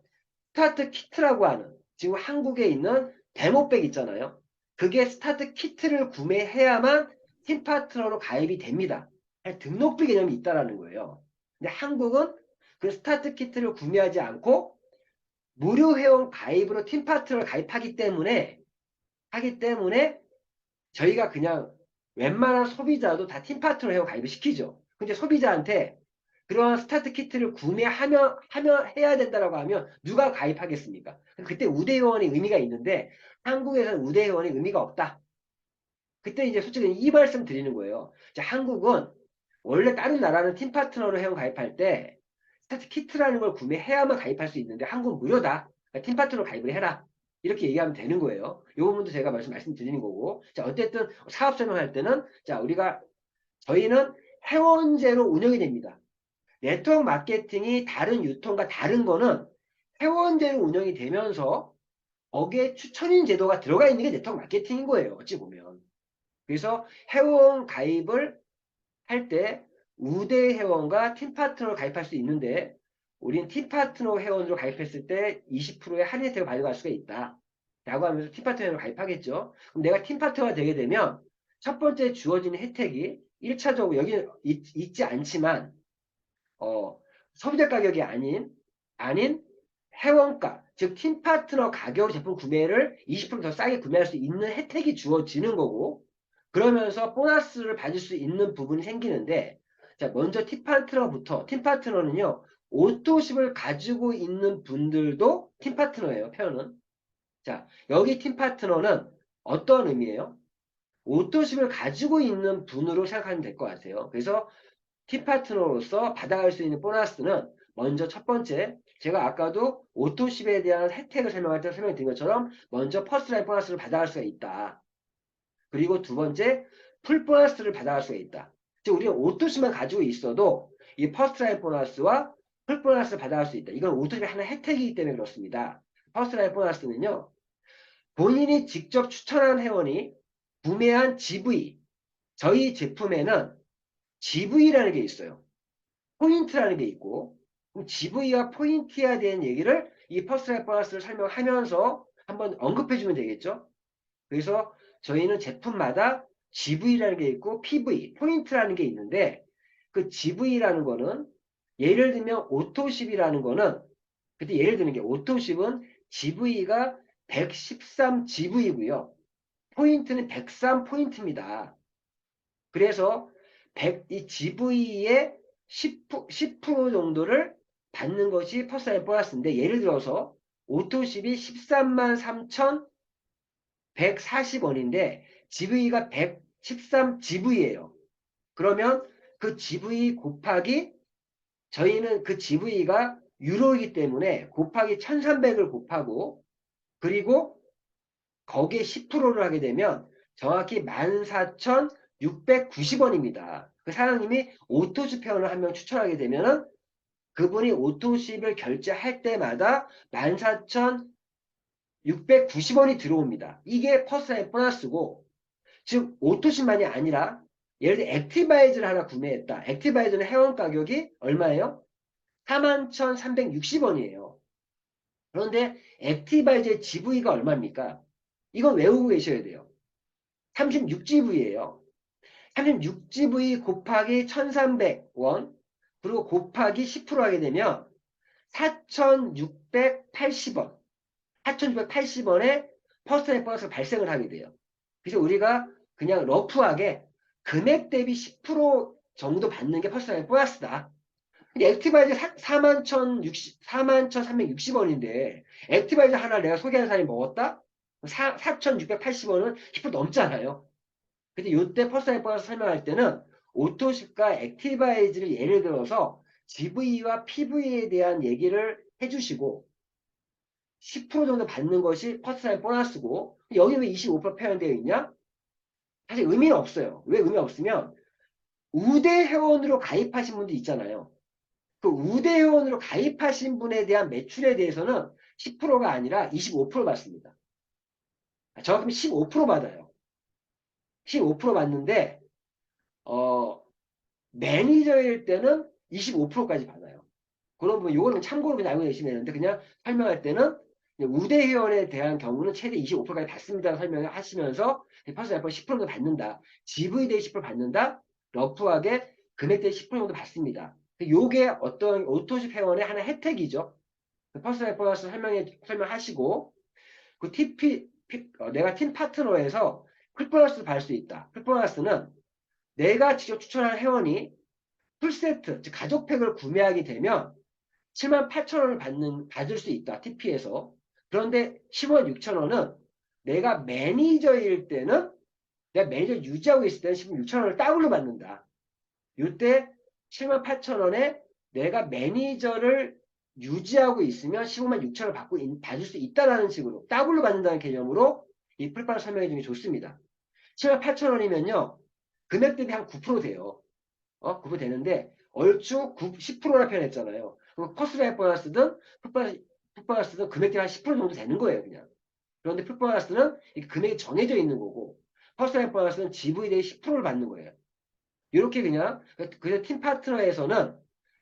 스타트 키트라고 하는 지금 한국에 있는 데모백 있잖아요. 그게 스타트 키트를 구매해야만 팀 파트너로 가입이 됩니다. 등록비 개념이 있다라는 거예요. 근데 한국은 그 스타트 키트를 구매하지 않고 무료 회원 가입으로 팀 파트너를 하기 때문에 저희가 그냥 웬만한 소비자도 다 팀 파트너 회원 가입을 시키죠. 근데 소비자한테 그런 스타트 키트를 해야 된다라고 하면 누가 가입하겠습니까? 그때 우대회원의 의미가 있는데 한국에서는 우대회원의 의미가 없다. 그때 이제 솔직히 이 말씀 드리는 거예요. 자, 한국은 원래 다른 나라는 팀 파트너로 회원 가입할 때 스타트 키트라는 걸 구매해야만 가입할 수 있는데 한국은 무료다. 그러니까 팀 파트너 가입을 해라. 이렇게 얘기하면 되는 거예요. 이 부분도 제가 말씀드리는 거고. 자, 어쨌든 사업 설명할 때는 자, 저희는 회원제로 운영이 됩니다. 네트워크 마케팅이 다른 유통과 다른 거는 회원제로 운영이 되면서 거기에 추천인 제도가 들어가 있는 게 네트워크 마케팅인 거예요. 어찌 보면. 그래서 회원 가입을 할 때 우대 회원과 팀 파트너로 가입할 수 있는데 우린 팀 파트너 회원으로 가입했을 때 20%의 할인 혜택을 받아갈 수가 있다. 라고 하면서 팀 파트너 회원으로 가입하겠죠. 그럼 내가 팀 파트너가 되게 되면 첫 번째 주어지는 혜택이 1차적으로 여기 있지 않지만 소비자 가격이 아닌 회원가, 즉 팀 파트너 가격으로 제품 구매를 20%더 싸게 구매할 수 있는 혜택이 주어지는 거고 그러면서 보너스를 받을 수 있는 부분이 생기는데 자, 먼저 팀 파트너는요. 오토십을 가지고 있는 분들도 팀 파트너예요. 표현은. 자, 여기 팀 파트너는 어떤 의미예요? 오토십을 가지고 있는 분으로 생각하면 될 것 같아요. 그래서 팀 파트너로서 받아갈 수 있는 보너스는 먼저 첫 번째, 제가 아까도 오토십에 대한 혜택을 설명할 때 설명드린 것처럼 먼저 퍼스트라인 보너스를 받아갈 수가 있다. 그리고 두 번째, 풀 보너스를 받아갈 수가 있다. 즉 우리가 오토십만 가지고 있어도 이 퍼스트라인 보너스와 풀 보너스를 받아갈 수 있다. 이건 오토십의 하나의 혜택이기 때문에 그렇습니다. 퍼스트라인 보너스는요. 본인이 직접 추천한 회원이 구매한 GV, 저희 제품에는 GV라는 게 있어요. 포인트라는 게 있고 그럼 GV와 포인트에 대한 얘기를 이 퍼스트라인 보너스를 설명하면서 한번 언급해 주면 되겠죠. 그래서 저희는 제품마다 GV라는 게 있고 PV, 포인트라는 게 있는데 그 GV라는 거는 예를 들면 오토십이라는 거는 그때 예를 드는 게 오토십은 GV가 113 GV고요. 포인트는 103 포인트입니다. 그래서 이 GV의 10% 정도를 받는 것이 퍼스널 보너스인데 예를 들어서 오토십이 13만 3,140원인데 GV가 113 GV예요. 그러면 그 GV 곱하기 저희는 그 GV가 유로이기 때문에 곱하기 1300을 곱하고 그리고 거기에 10%를 하게 되면 정확히 14,690원입니다. 그 사장님이 오토십 회원을 한 명 추천하게 되면은 그분이 오토십을 결제할 때마다 14,690원이 들어옵니다. 이게 퍼스널 보너스고 즉 오토십만이 아니라 예를 들어 액티바이저를 하나 구매했다. 액티바이저는 회원 가격이 얼마예요? 41,360원이에요. 그런데 액티바이저의 GV가 얼마입니까? 이건 외우고 계셔야 돼요. 36GV예요. 36GV 곱하기 1,300원 그리고 곱하기 10% 하게 되면 4,680원 4,680원의 퍼스널 보너스가 발생을 하게 돼요. 그래서 우리가 그냥 러프하게 금액 대비 10% 정도 받는 게 퍼스널 보너스다. 근데 액티바이저 41,360원인데 액티바이저 하나 내가 소개하는 사람이 먹었다? 4,680원은 10% 넘잖아요. 근데 이때 퍼스널 보너스 설명할 때는 오토십과 액티바이즈를 예를 들어서 GV와 PV에 대한 얘기를 해주시고 10% 정도 받는 것이 퍼스널 보너스고 여기 왜 25% 표현되어 있냐? 사실 의미는 없어요. 왜 의미 없으면 우대 회원으로 가입하신 분들 있잖아요. 그 우대 회원으로 가입하신 분에 대한 매출에 대해서는 10%가 아니라 25% 받습니다. 정확하면 15% 받아요. 15% 받는데 매니저일 때는 25%까지 받아요. 그런 부분 요거는 참고로 그냥 알고 계시면 되는데 그냥 설명할 때는 우대 회원에 대한 경우는 최대 25%까지 받습니다. 설명을 하시면서 퍼스널 앱을 10% 정도 받는다. GV 대비 10% 받는다. 러프하게 금액 대비 10% 정도 받습니다. 요게 어떤 오토십 회원의 하나의 혜택이죠. 퍼스널 보너스 설명하시고 그 내가 팀 파트너에서 풀보너스를 받을 수 있다. 풀보너스는 내가 직접 추천한 회원이 풀세트, 즉 가족팩을 구매하게 되면 78,000원을 받을 수 있다. TP에서. 그런데 10원 6,000원은 내가 매니저일 때는 내가 매니저 유지하고 있을 때는 10원 6,000원을 더블로 받는다. 이때 78,000원에 내가 매니저를 유지하고 있으면 15만 6천을 받을 수 있다라는 식으로 더블로 받는다는 개념으로 이 풀파를 설명해 주는 게 좋습니다. 7만 8천 원이면요. 금액 대비 한 9% 돼요. 9% 되는데 얼추 10%라 표현했잖아요. 그럼 커스라이 보너스든 풀보너스든 금액 대비 한 10% 정도 되는 거예요. 그냥. 그런데 풀보너스는 금액이 정해져 있는 거고 커스라이 보너스는 GV 대비 10%를 받는 거예요. 이렇게 그냥 그래서 팀 파트너에서는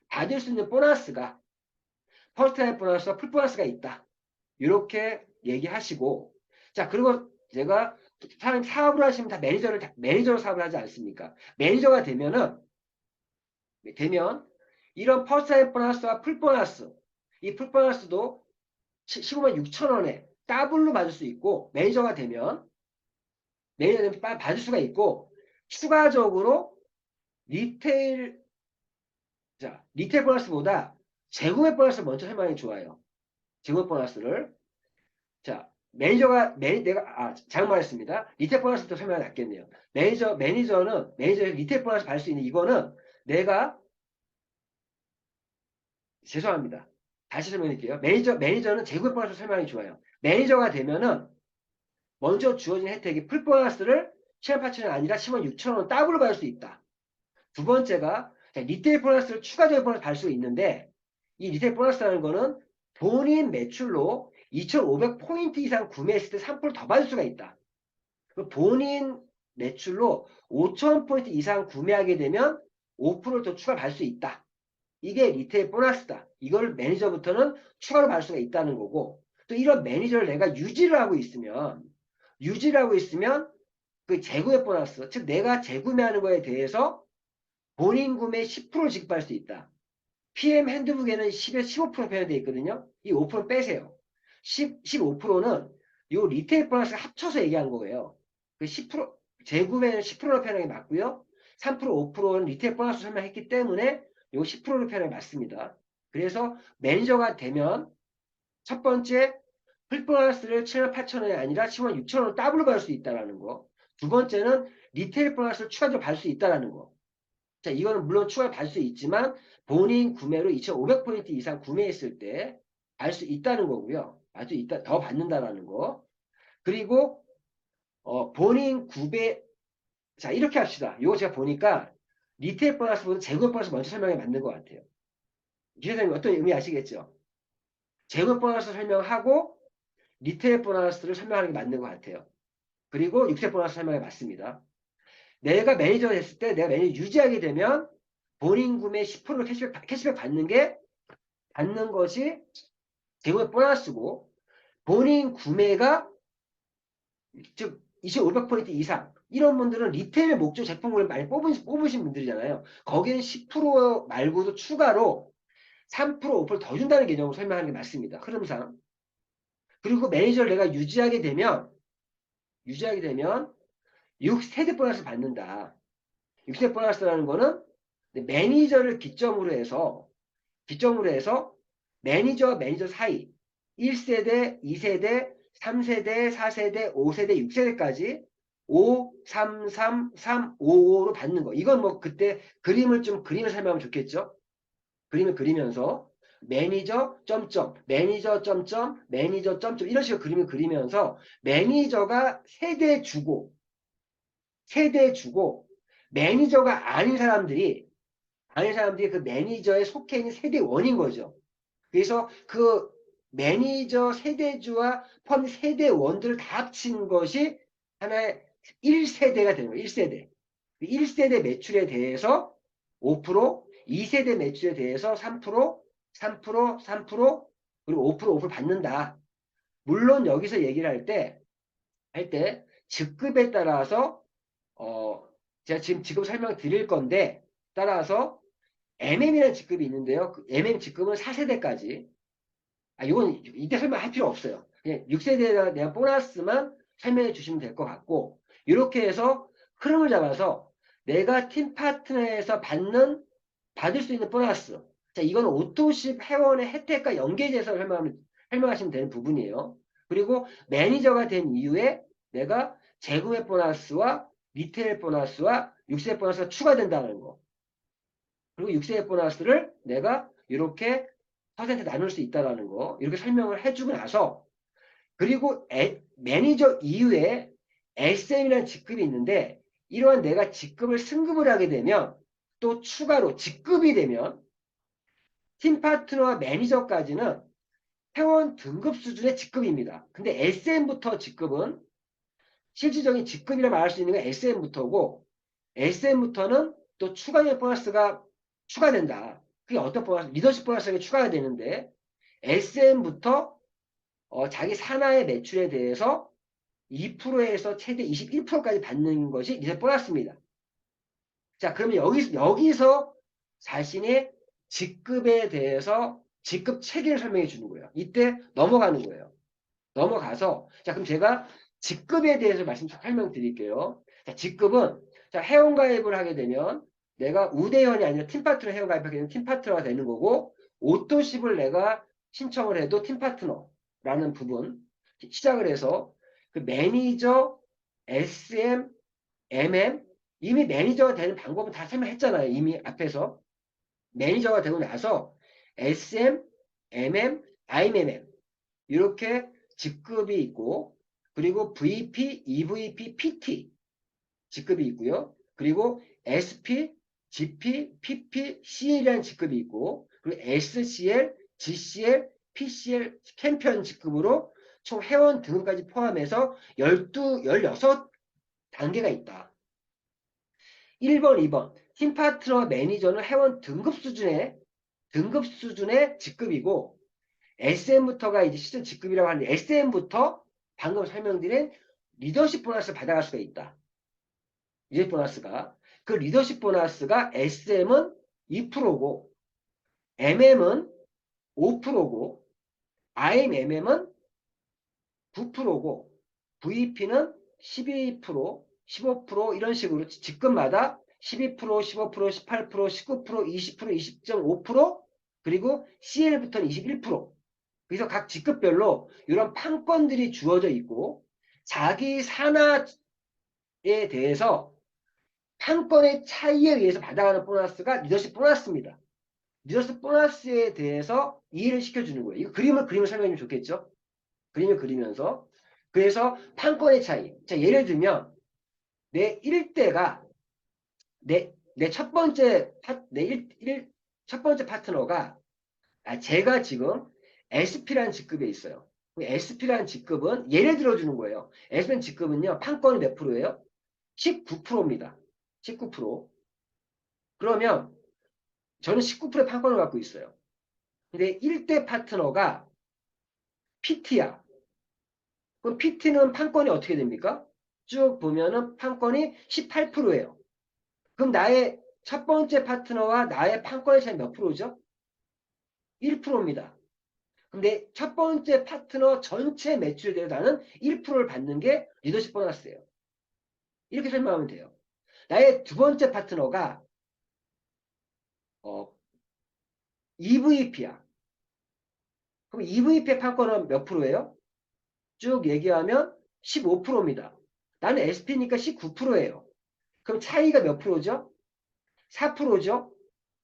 받을 수 있는 보너스가 퍼스트 타임 보너스와 풀 보너스가 있다. 이렇게 얘기하시고 자 그리고 제가 사업을 하시면 다 매니저로 사업을 하지 않습니까? 매니저가 되면 이런 퍼스트 타임 보너스와 풀 보너스 이 풀 보너스도 15만 6천 원에 더블로 받을 수 있고 매니저가 되면 받을 수가 있고 추가적으로 리테일 리테일 보너스보다 재구매 보너스를 먼저 설명하는 게 좋아요. 재구매 보너스를. 자, 잘못 말했습니다. 리테일 보너스부터 설명이 낫겠네요. 매니저의 리테일 보너스 받을 수 있는 이거는 내가, 죄송합니다. 다시 설명드릴게요. 매니저는 재구매 보너스 설명하기 좋아요. 매니저가 되면은 먼저 주어진 혜택이 풀 보너스를 7,800원 아니라 10원 6,000원 더블로 받을 수 있다. 두 번째가 리테일 보너스를 추가적인 보너스 받을 수 있는데 이 리테일 보너스라는 거는 본인 매출로 2,500포인트 이상 구매했을 때 3%더 받을 수가 있다. 본인 매출로 5,000포인트 이상 구매하게 되면 5%를 더 추가 받을 수 있다. 이게 리테일 보너스다. 이걸 매니저부터는 추가로 받을 수가 있다는 거고 또 이런 매니저를 내가 유지를 하고 있으면 그 재구매 보너스, 즉 내가 재구매하는 거에 대해서 본인 구매 10% 지급할 수 있다. PM 핸드북에는 10에서 15% 표현되어 있거든요. 이 5% 빼세요. 15%는 이 리테일 보너스가 합쳐서 얘기한 거예요. 그 10%, 재구매는 10%로 표현하는 게 맞고요. 3%, 5%는 리테일 보너스 설명했기 때문에 이 10%로 표현하는 게 맞습니다. 그래서 매니저가 되면 첫 번째 풀 보너스를 7만 8천 원이 아니라 10만 6천 원을 더블로 받을 수 있다는 거. 두 번째는 리테일 보너스를 추가적으로 받을 수 있다는 거. 자, 이거는 물론 추가로 받을 수 있지만 본인 구매로 2,500포인트 이상 구매했을 때 알 수 있다는 거고요. 아주 더 받는다라는 거. 그리고 본인 구매 자 이렇게 합시다. 이거 제가 보니까 리테일 보너스보다 재구매 보너스 먼저 설명이 맞는 것 같아요. 기회사님 어떤 의미 아시겠죠? 재구매 보너스 설명하고 리테일 보너스를 설명하는 게 맞는 것 같아요. 그리고 육세 보너스 설명이 맞습니다. 내가 매니저가 됐을 때 내가 매니저 유지하게 되면 본인 구매 10% 캐시백 받는 것이 재구매 보너스고 본인 구매가 즉 2,500포인트 이상 이런 분들은 리테일 목적 제품을 많이 뽑으신 분들이잖아요. 거기는 10% 말고도 추가로 3% 5%더 준다는 개념으로 설명하는 게 맞습니다. 흐름상. 그리고 매니저를 내가 유지하게 되면 6세대 보너스 받는다. 6세대 보너스라는 거는 매니저를 기점으로 해서 매니저와 매니저 사이 1세대, 2세대, 3세대, 4세대, 5세대, 6세대까지 5, 3, 3, 3, 5, 5로 받는 거. 이건 뭐 그때 그림을 좀 그림을 설명하면 좋겠죠? 그림을 그리면서 매니저 점점, 매니저 점점, 매니저 점점 이런 식으로 그림을 그리면서 매니저가 세대 주고 매니저가 아닌 사람들이 그 매니저에 속해 있는 세대원인 거죠. 그래서 그 매니저 세대주와 펀 세대원들을 다 합친 것이 하나의 1세대가 되는 거예요. 1세대. 1세대 매출에 대해서 5%, 2세대 매출에 대해서 3%, 3%, 3%, 그리고 5% 받는다. 물론 여기서 얘기를 할 때, 직급에 따라서, 제가 지금 직급 설명 드릴 건데, 따라서 MM이라는 직급이 있는데요. 그 MM 직급은 4세대까지. 이건 이때 설명할 필요 없어요. 그냥 6세대에 대한 보너스만 설명해 주시면 될 것 같고, 이렇게 해서 흐름을 잡아서 내가 팀 파트너에서 받을 수 있는 보너스. 자, 이건 오토십 회원의 혜택과 연계돼서 설명하시면 되는 부분이에요. 그리고 매니저가 된 이후에 내가 재구매 보너스와 리테일 보너스와 6세대 보너스가 추가된다는 거. 그리고 6세대 보너스를 내가 이렇게 퍼센트 나눌 수 있다는 거. 이렇게 설명을 해주고 나서 그리고 매니저 이후에 SM이라는 직급이 있는데 이러한 내가 직급을 승급을 하게 되면 또 추가로 직급이 되면 팀 파트너와 매니저까지는 회원 등급 수준의 직급입니다. 근데 SM부터 직급은 실질적인 직급이라 말할 수 있는 건 SM부터고 SM부터는 또 추가적인 보너스가 추가된다. 그게 어떤 보너스? 리더십 보너스가 추가가 되는데 SM부터 자기 산하의 매출에 대해서 2%에서 최대 21%까지 받는 것이 리더십 보너스입니다. 자, 그러면 여기서 자신의 직급에 대해서 직급 체계를 설명해 주는 거예요. 이때 넘어가는 거예요. 넘어가서 자, 그럼 제가 직급에 대해서 설명드릴게요. 자, 직급은 자, 회원가입을 하게 되면 내가 우대원이 아니라 팀파트너 회원가입하게 되면 팀파트너가 되는 거고 오토십을 내가 신청을 해도 팀파트너라는 부분 시작을 해서 그 매니저, SM, MM 이미 매니저가 되는 방법은 다 설명했잖아요. 이미 앞에서 매니저가 되고 나서 SM, MM, IMM 이렇게 직급이 있고 그리고 VP, EVP, PT 직급이 있고요. 그리고 SP, GP, PP, CL이라는 직급이 있고 그리고 SCL, GCL, PCL 캠피언 직급으로 총 회원 등급까지 포함해서 16단계가 있다. 1번, 2번 팀 파트너 매니저는 회원 등급 수준의 직급이고 SM부터가 이제 시즌 직급이라고 하는데 SM부터 방금 설명드린 리더십 보너스를 받아갈 수가 있다. 리더십 보너스가 그 리더십 보너스가 SM은 2%고 MM은 5%고 IMM은 9%고 VP는 12%, 15% 이런 식으로 직급마다 12%, 15%, 18%, 19%, 20%, 20.5% 그리고 CL부터는 21%. 그래서 각 직급별로 이런 판권들이 주어져 있고 자기 산하에 대해서 판권의 차이에 의해서 받아가는 보너스가 리더십 보너스입니다. 리더십 보너스에 대해서 이해를 시켜주는 거예요. 이거 그림을 설명하면 좋겠죠? 그림을 그리면서 그래서 판권의 차이. 자, 예를 들면 내 1대가 내 첫 번째 파트너가 제가 지금 SP라는 직급에 있어요. SP라는 직급은 예를 들어주는 거예요. SP라는 직급은요. 판권이 몇 프로예요? 19%입니다. 19%. 그러면 저는 19%의 판권을 갖고 있어요. 근데 1대 파트너가 PT야. 그럼 PT는 판권이 어떻게 됩니까? 쭉 보면은 판권이 18%예요. 그럼 나의 첫 번째 파트너와 나의 판권의 차이 몇 프로죠? 1%입니다. 근데 첫 번째 파트너 전체 매출에 대해서 나는 1%를 받는 게 리더십 보너스예요. 이렇게 설명하면 돼요. 나의 두 번째 파트너가 EVP야. 그럼 EVP의 판권은 몇 프로예요? 쭉 얘기하면 15%입니다. 나는 SP니까 19%예요. 그럼 차이가 몇 프로죠? 4%죠?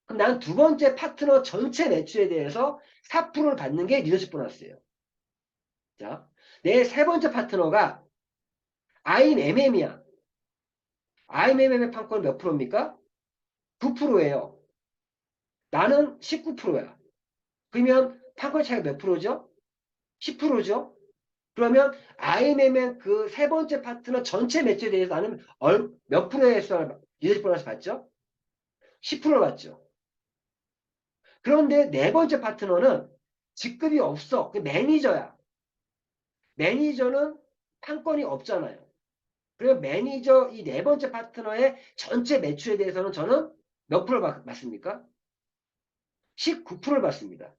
그럼 난 두 번째 파트너 전체 매출에 대해서 4%를 받는 게 리더십 보너스예요. 자, 내 세 번째 파트너가 IMM이야. IMM의 판권 몇 프로입니까? 9%예요. 나는 19%야. 그러면 판권 차이가 몇 프로죠? 10%죠? 그러면 IMM의 그 세 번째 파트너 전체 매출에 대해서 나는 몇 프로의 수당을 리더십 보너스 받죠? 10%를 받죠. 그런데 네 번째 파트너는 직급이 없어. 그 매니저야. 매니저는 판권이 없잖아요. 그리고 매니저 이 네 번째 파트너의 전체 매출에 대해서는 저는 몇 프로 받습니까? 19%를 받습니다.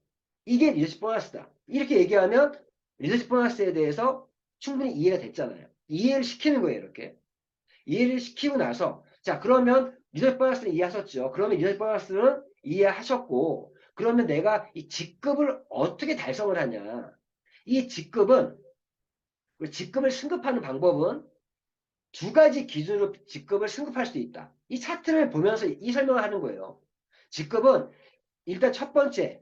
이게 리더십 보너스다. 이렇게 얘기하면 리더십 보너스에 대해서 충분히 이해가 됐잖아요. 이해를 시키는 거예요, 이렇게. 이해를 시키고 나서, 자, 그러면 리더십 보너스는 이해하셨죠? 그러면 리더십 보너스는 이해하셨고, 그러면 내가 이 직급을 어떻게 달성을 하냐. 이 직급을 승급하는 방법은 두 가지 기준으로 직급을 승급할 수 있다. 이 차트를 보면서 이 설명을 하는 거예요. 직급은 일단 첫 번째,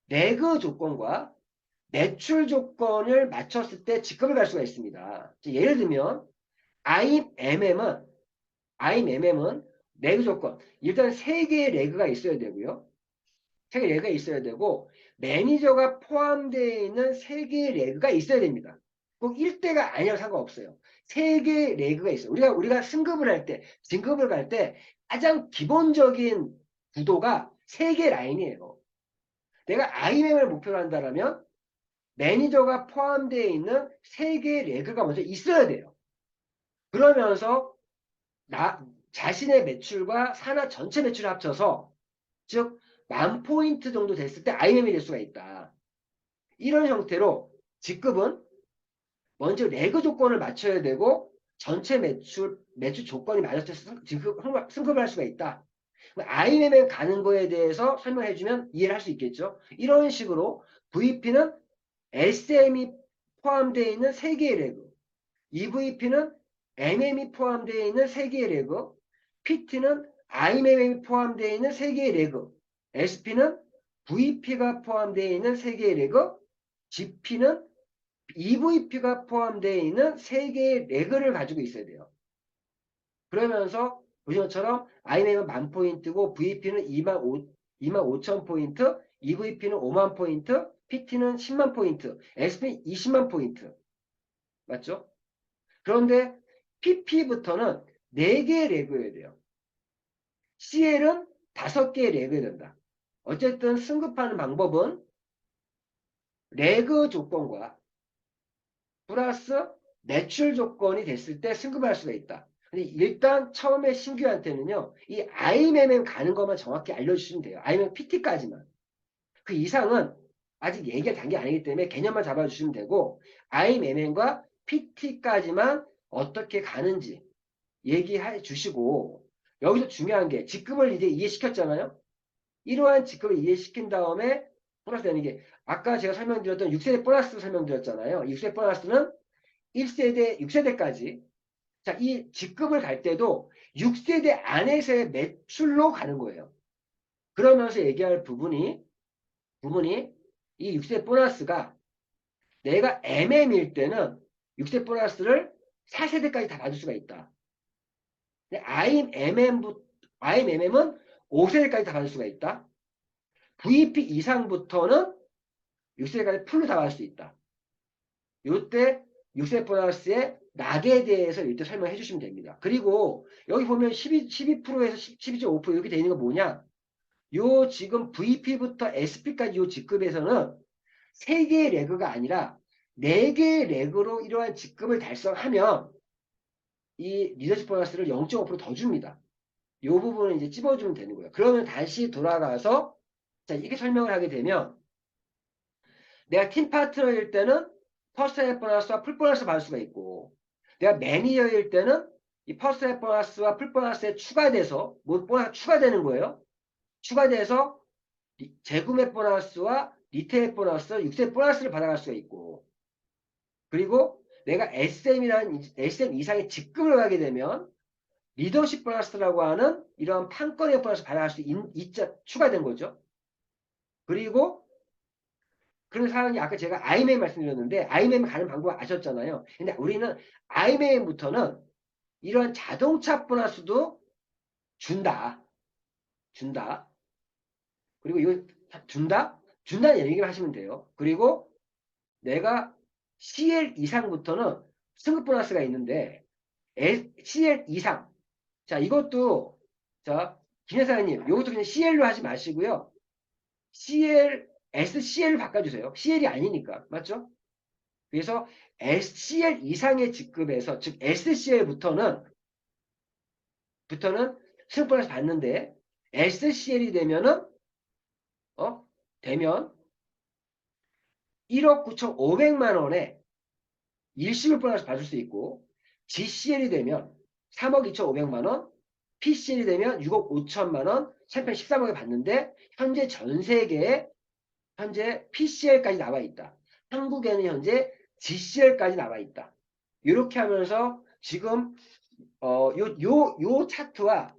레그 조건과 매출 조건을 맞췄을 때 직급을 갈 수가 있습니다. 예를 들면 IMM은 IMM은 레그 조건 일단 세 개의 레그가 있어야 되고요. 세 개의 레그가 있어야 되고 매니저가 포함되어 있는 세 개의 레그가 있어야 됩니다. 꼭 1대가 아니라고 상관없어요. 세 개의 레그가 있어요. 우리가 승급을 할 때, 진급을 갈 때 가장 기본적인 구도가 세 개 라인이에요. 내가 IMM을 목표로 한다면 매니저가 포함되어 있는 세 개의 레그가 먼저 있어야 돼요. 그러면서 자신의 매출과 산하 전체 매출을 합쳐서 즉 10,000포인트 정도 됐을 때 IMM이 될 수가 있다. 이런 형태로 직급은 먼저 레그 조건을 맞춰야 되고 전체 매출 조건이 맞았을 때 승급을 할 수가 있다. IMM에 가는 거에 대해서 설명해 주면 이해를 할 수 있겠죠. 이런 식으로 VP는 SM이 포함되어 있는 3개의 레그, EVP는 MM이 포함되어 있는 3개의 레그, PT는 IMM이 포함되어 있는 3개의 레그, SP는 VP가 포함되어 있는 3개의 레그, GP는 EVP가 포함되어 있는 3개의 레그를 가지고 있어야 돼요. 그러면서 보신 것처럼 IMM은 10,000포인트고 VP는 25,000포인트, EVP는 50,000포인트, PT는 100,000포인트, SP는 200,000포인트. 맞죠? 그런데 PP부터는 4개의 레그여야 돼요. CL은 5개의 레그여야 된다. 어쨌든 승급하는 방법은 레그 조건과 플러스 매출 조건이 됐을 때 승급할 수가 있다. 근데 일단 처음에 신규한테는요, 이 IMM 가는 것만 정확히 알려주시면 돼요. IMM PT까지만. 그 이상은 아직 얘기가 단 게 아니기 때문에 개념만 잡아주시면 되고, IMM과 PT까지만 어떻게 가는지 얘기해 주시고, 여기서 중요한 게 직급을 이제 이해시켰잖아요. 이러한 직급을 이해시킨 다음에 플러스 되는 게 아까 제가 설명드렸던 6세대 보너스 설명드렸잖아요. 6세대 보너스는 1세대, 6세대까지. 자, 이 직급을 갈 때도 6세대 안에서의 매출로 가는 거예요. 그러면서 얘기할 부분이 이 6세대 보너스가 내가 MM일 때는 6세대 보너스를 4세대까지 다 받을 수가 있다. 근데 IMM은 5세대까지 다 받을 수가 있다. VP 이상부터는 6세대까지 풀로 다 받을 수 있다. 요때 6세 보너스의 낙에 대해서 이때 설명해 주시면 됩니다. 그리고 여기 보면 12%에서 12.5% 이렇게 되어 있는 거 뭐냐? 요 지금 VP부터 SP까지 요 직급에서는 3개의 레그가 아니라 4개의 레그로 이러한 직급을 달성하면 이 리더십 보너스를 0.5%더 줍니다. 요 부분을 이제 찝어주면 되는 거예요. 그러면 다시 돌아가서 자 이렇게 설명을 하게 되면 내가 팀 파트너일 때는 퍼스트 보너스와 풀 보너스 받을 수가 있고 내가 매니저일 때는 이 퍼스트 보너스와 풀 보너스에 추가돼서 뭐 보너스 추가되는 거예요. 추가돼서 재구매 보너스와 리테일 보너스, 6세 보너스를 받아갈 수가 있고 그리고 내가 SM 이상의 직급을 가게 되면 리더십 보너스라고 하는 이런 판권의 보너스 받아갈 수 추가된 거죠. 그리고 그런 상황이 아까 제가 IMM 말씀드렸는데 IMM 가는 방법 아셨잖아요. 근데 우리는 IMM부터는 이런 자동차 보너스도 준다. 준다. 그리고 이거 준다? 준다는 얘기만 하시면 돼요. 그리고 내가 CL 이상부터는 승급 보너스가 있는데 CL 이상. 자, 이것도 자, 김여사님, 이것도 그냥 CL로 하지 마시고요. CL, SCL 바꿔주세요. CL이 아니니까. 맞죠? 그래서 SCL 이상의 직급에서, 즉 SCL부터는 승급 보너스 받는데 SCL이 되면은 되면 1억 9,500만 원에 일시불 보너스 받을 수 있고 GCL이 되면 3억 2,500만 원, PCL이 되면 6억 5천만 원, champion 13억에 받는데 현재 전 세계에 현재 PCL까지 나와 있다. 한국에는 현재 GCL까지 나와 있다. 이렇게 하면서 지금 요 차트와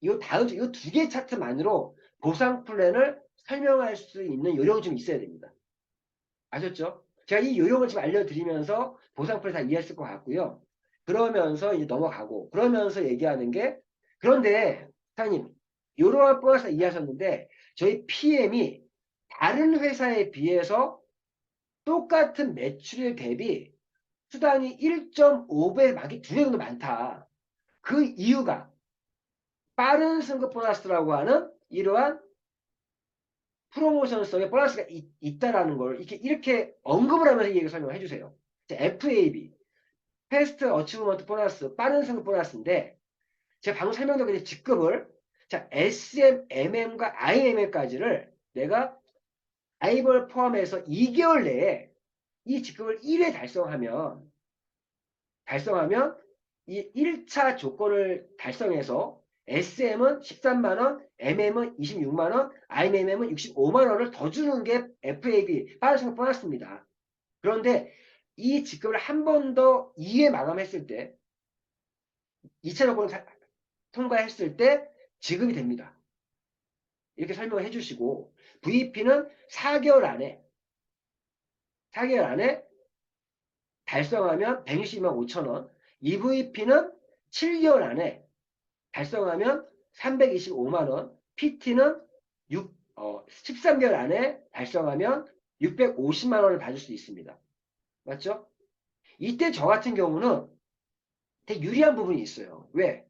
요 다음 요 두 개 차트만으로 보상 플랜을 설명할 수 있는 요령이 좀 있어야 됩니다. 아셨죠? 제가 이 요령을 지금 알려드리면서 보상표를 다 이해했을 것 같고요. 그러면서 이제 넘어가고, 그러면서 얘기하는 게, 그런데, 사장님, 요러한 보너스 이해하셨는데, 저희 PM이 다른 회사에 비해서 똑같은 매출일 대비 수당이 1.5배, 막이 2배 정도 많다. 그 이유가 빠른 승급 보너스라고 하는 이러한 프로모션성에 보너스가 있다라는 걸 이렇게 언급을 하면서 이 얘기 설명해 주세요. FAB, 패스트 어치브먼트 보너스, 빠른 승급 보너스인데 제가 방금 설명드린 그 직급을 자 SM, MM과 IMM까지를 내가 아이벌 포함해서 2개월 내에 이 직급을 1회 달성하면 이 1차 조건을 달성해서 SM은 13만원, MM은 26만원, IMM은 65만원을 더 주는 게 FAB, 빠른 승급 보너스입니다. 그런데 이 직급을 한 번 더 2회 마감했을 때, 2차 조건을 통과했을 때 지급이 됩니다. 이렇게 설명을 해주시고, VP는 4개월 안에 달성하면 162만 5천원, EVP는 7개월 안에 달성하면 325만원, PT는 13개월 안에 달성하면 650만원을 받을 수 있습니다. 맞죠? 이때 저 같은 경우는 되게 유리한 부분이 있어요. 왜?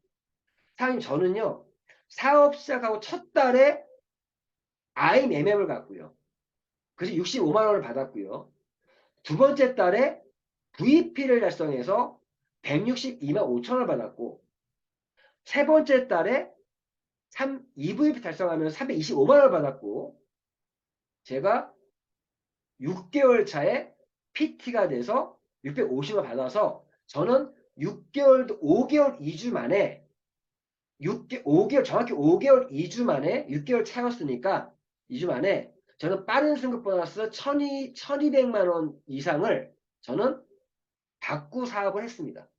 사장님, 저는요, 사업 시작하고 첫 달에 IMM을 갔고요. 그래서 65만원을 받았고요. 두 번째 달에 VP를 달성해서 162만 5천원을 받았고, 세 번째 달에 EVP 달성하면서 325만원을 받았고, 제가 6개월 차에 PT가 돼서 650만 원 받아서 저는 5개월 2주 만에 5개월 정확히 5개월 2주 만에 6개월 차였으니까 2주 만에 저는 빠른 승급 보너스 1200만 원 이상을 저는 받고 사업을 했습니다.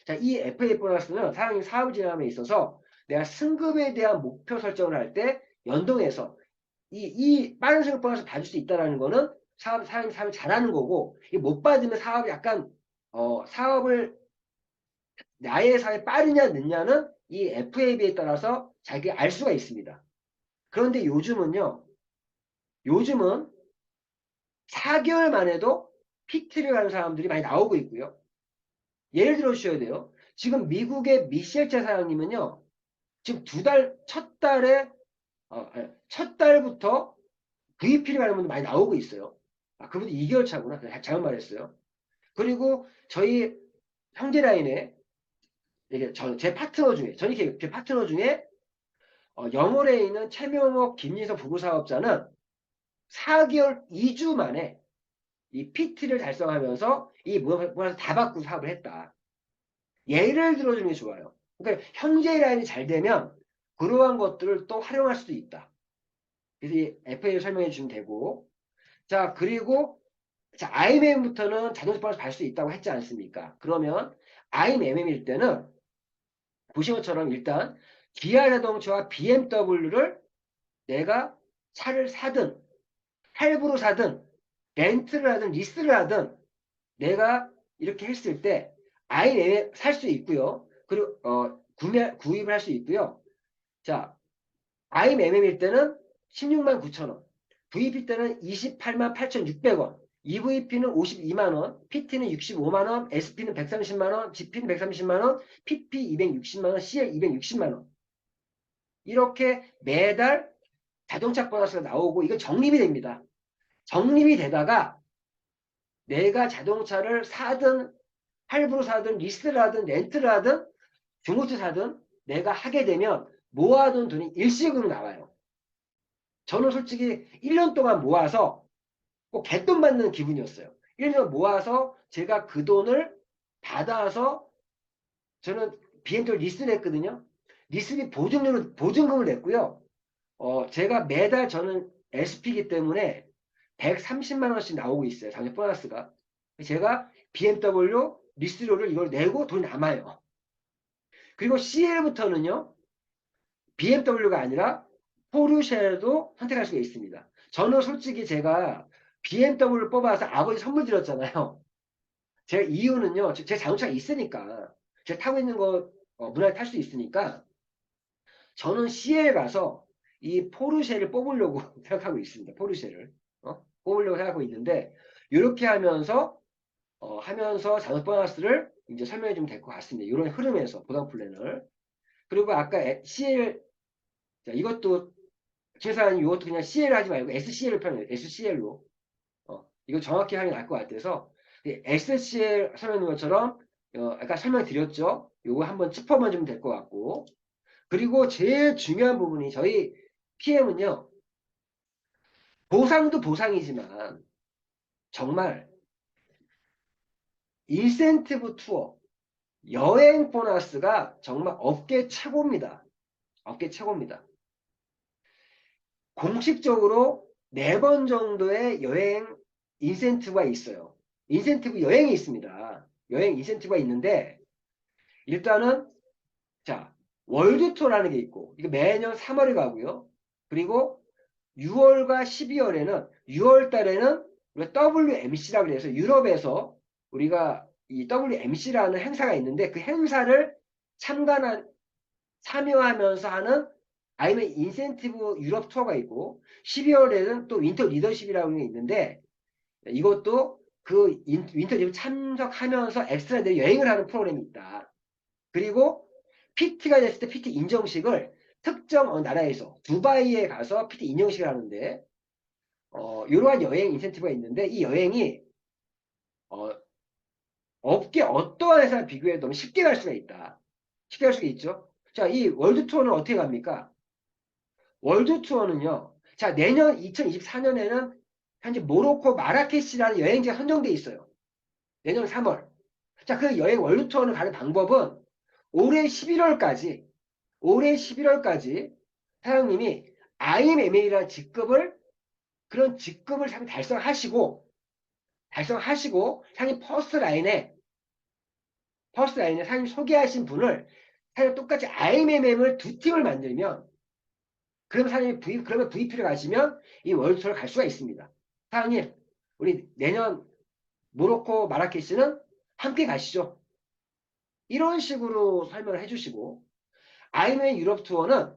자, 이 FA 보너스는 사장님 사업 진행함에 있어서 내가 승급에 대한 목표 설정을 할 때 연동해서 이 빠른 승급 보너스 받을 수 있다는 거는 사장님 사업을 잘하는 거고, 못 받으면 사업이 약간, 사업을, 나의 사업이 빠르냐, 늦냐는 이 FAB에 따라서 자기가 알 수가 있습니다. 그런데 요즘은 4개월 만에도 PT를 가는 사람들이 많이 나오고 있고요. 예를 들어 주셔야 돼요. 지금 미국의 미셸 사장님은요, 지금 첫 달부터 VP를 가는 분들 많이 나오고 있어요. 아, 그분도 2개월 차구나. 잘못 말했어요. 그리고 저희 형제 라인에, 이게 제 파트너 중에, 저는 이렇게 제 파트너 중에, 영월에 있는 최명옥, 김인석 부부 사업자는 4개월 2주 만에 이 PT를 달성하면서 이 문화에서 다 받고 사업을 했다. 예를 들어주는 게 좋아요. 그러니까 형제 라인이 잘 되면 그러한 것들을 또 활용할 수도 있다. 그래서 이 FA를 설명해 주시면 되고, 자, 그리고 자, IMM부터는 자동차 보너스 받을 수 있다고 했지 않습니까? 그러면 IMM일 때는 보신 것처럼 일단 기아 자동차와 BMW를 내가 차를 사든 할부로 사든 렌트를 하든 리스를 하든 내가 이렇게 했을 때 IMM 살 수 있고요. 그리고 구입을 할 수 있고요. 자, IMM일 때는 16만 9천 원, VP 때는 28만 8,600원, EVP는 52만 원, PT는 65만 원, SP는 130만 원, GP는 130만 원, PP 260만 원, CL 260만 원. 이렇게 매달 자동차 보너스가 나오고 이거 적립이 됩니다. 적립이 되다가 내가 자동차를 사든 할부로 사든 리스를 하든 렌트를 하든 중고차 사든 내가 하게 되면 모아둔 돈이 일시금으로 나와요. 저는 솔직히 1년 동안 모아서 꼭 개돈 받는 기분이었어요. 1년 모아서 제가 그 돈을 받아서 저는 BMW 리스를 했거든요. 리스비 보증금을 냈고요. 제가 매달 저는 SP이기 때문에 130만 원씩 나오고 있어요. 작년 보너스가. 제가 BMW 리스료를 이걸 내고 돈이 남아요. 그리고 CL부터는요. BMW가 아니라 포르쉐도 선택할 수가 있습니다. 저는 솔직히 제가 BMW를 뽑아서 아버지 선물 드렸잖아요. 제 이유는요. 제 자동차가 있으니까. 제가 타고 있는 거 무난하게 탈 수 있으니까 저는 CL 가서 이 포르쉐를 뽑으려고 생각하고 있습니다. 포르쉐를. 뽑으려고 생각하고 있는데 이렇게 하면서 자동 보너스를 이제 설명해 주면 될 것 같습니다. 이런 흐름에서 보상 플랜을. 그리고 아까 CL 자, 이것도 최소한 이것도 그냥 CL 하지 말고 SCL로 표현해요. SCL로. 이거 정확히 하면 알 것 같아서 SCL 설명한 것처럼 아까 설명드렸죠. 이거 한번 짚어만 주면 될 것 같고 그리고 제일 중요한 부분이 저희 PM은요. 보상도 보상이지만 정말 인센티브 투어 여행 보너스가 정말 업계 최고입니다. 업계 최고입니다. 공식적으로 4번 정도의 여행 인센티브가 있어요. 인센티브 여행이 있습니다. 여행 인센티브가 있는데 일단은 자 월드 투어라는 게 있고 이거 매년 3월에 가고요. 그리고 6월과 12월에는 6월 달에는 우리가 WMC라고 해서 유럽에서 우리가 이 WMC라는 행사가 있는데 그 행사를 참여하면서 하는 아니면 인센티브 유럽 투어가 있고 12월에는 또 윈터 리더십이라는 게 있는데 이것도 그 윈터 리더십 참석하면서 엑스트라들이 여행을 하는 프로그램이 있다. 그리고 PT가 됐을 때 PT 인정식을 특정 나라에서 두바이에 가서 PT 인정식을 하는데 이러한 여행 인센티브가 있는데 이 여행이 어, 업계 어떠한 회사랑 비교해도 너무 쉽게 갈 수가 있다. 쉽게 갈 수가 있죠. 자, 이 월드 투어는 어떻게 갑니까? 월드 투어는요. 자, 내년 2024년에는 현재 모로코 마라케시라는 여행지가 선정돼 있어요. 내년 3월. 자, 그 여행 월드 투어는 가는 방법은 올해 11월까지 사장님이 IMMA라는 직급을 그런 직급을 달성하시고 사장님 퍼스트 라인에 사장님 소개하신 분을 사장님 똑같이 IMM을 두 팀을 만들면 그러면 VP를 가시면 이 월드투어를 갈 수가 있습니다. 사장님, 우리 내년 모로코 마라케시는 함께 가시죠. 이런 식으로 설명을 해주시고, 아니면 유럽 투어는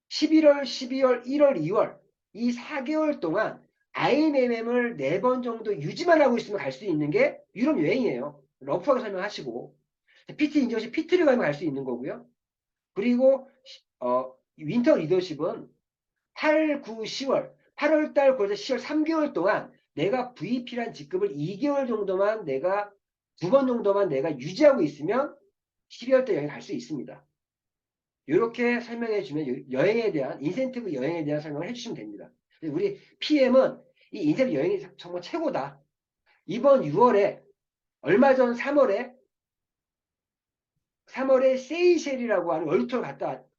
11월, 12월, 1월, 2월 이 4개월 동안 IMM을 4번 정도 유지만 하고 있으면 갈 수 있는 게 유럽 여행이에요. 러프하게 설명하시고 PT 인정시 PT를 가면 갈 수 있는 거고요. 그리고 윈터 리더십은 8, 9, 10월 8월달, 9월, 10월 3개월 동안 내가 VP란 직급을 2개월 정도만 내가 2번 정도만 내가 유지하고 있으면 12월 때 여행 갈 수 있습니다. 이렇게 설명해 주면 여행에 대한 인센티브 여행에 대한 설명을 해주시면 됩니다. 우리 PM은 이 인센티브 여행이 정말 최고다. 이번 6월에 얼마 전 3월에 세이셸이라고 하는 월드투어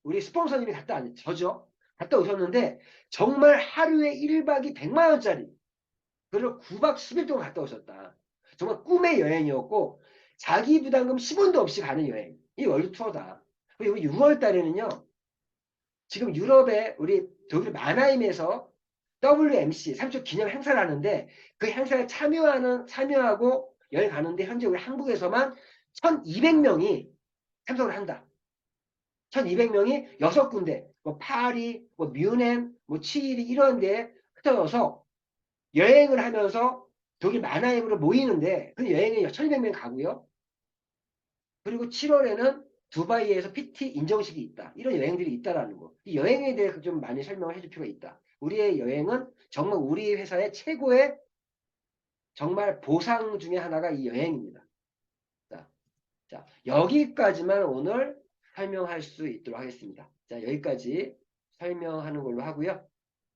우리 스폰서님이 저죠. 갔다 오셨는데 정말 하루에 1박이 100만 원짜리 그리고 9박 10일 동안 갔다 오셨다. 정말 꿈의 여행이었고 자기 부담금 10원도 없이 가는 여행. 이 월드 투어다. 그리고 6월 달에는요. 지금 유럽에 우리 독일 마나임에서 WMC 3초 기념 행사를 하는데 그 행사에 참여하고 여행 가는데 현재 우리 한국에서만 1,200명이 참석을 한다. 1,200명이 6군데 뭐 파리, 뭐 뮌헨, 뭐 치리 이런 데에 흩어져서 여행을 하면서 독일 마나임으로 모이는데 그 여행에 1,200명 가고요. 그리고 7월에는 두바이에서 PT 인정식이 있다. 이런 여행들이 있다라는 거. 이 여행에 대해 좀 많이 설명을 해줄 필요가 있다. 우리의 여행은 정말 우리 회사의 최고의 정말 보상 중에 하나가 이 여행입니다. 자, 여기까지만 오늘 설명할 수 있도록 하겠습니다. 자, 여기까지 설명하는 걸로 하고요.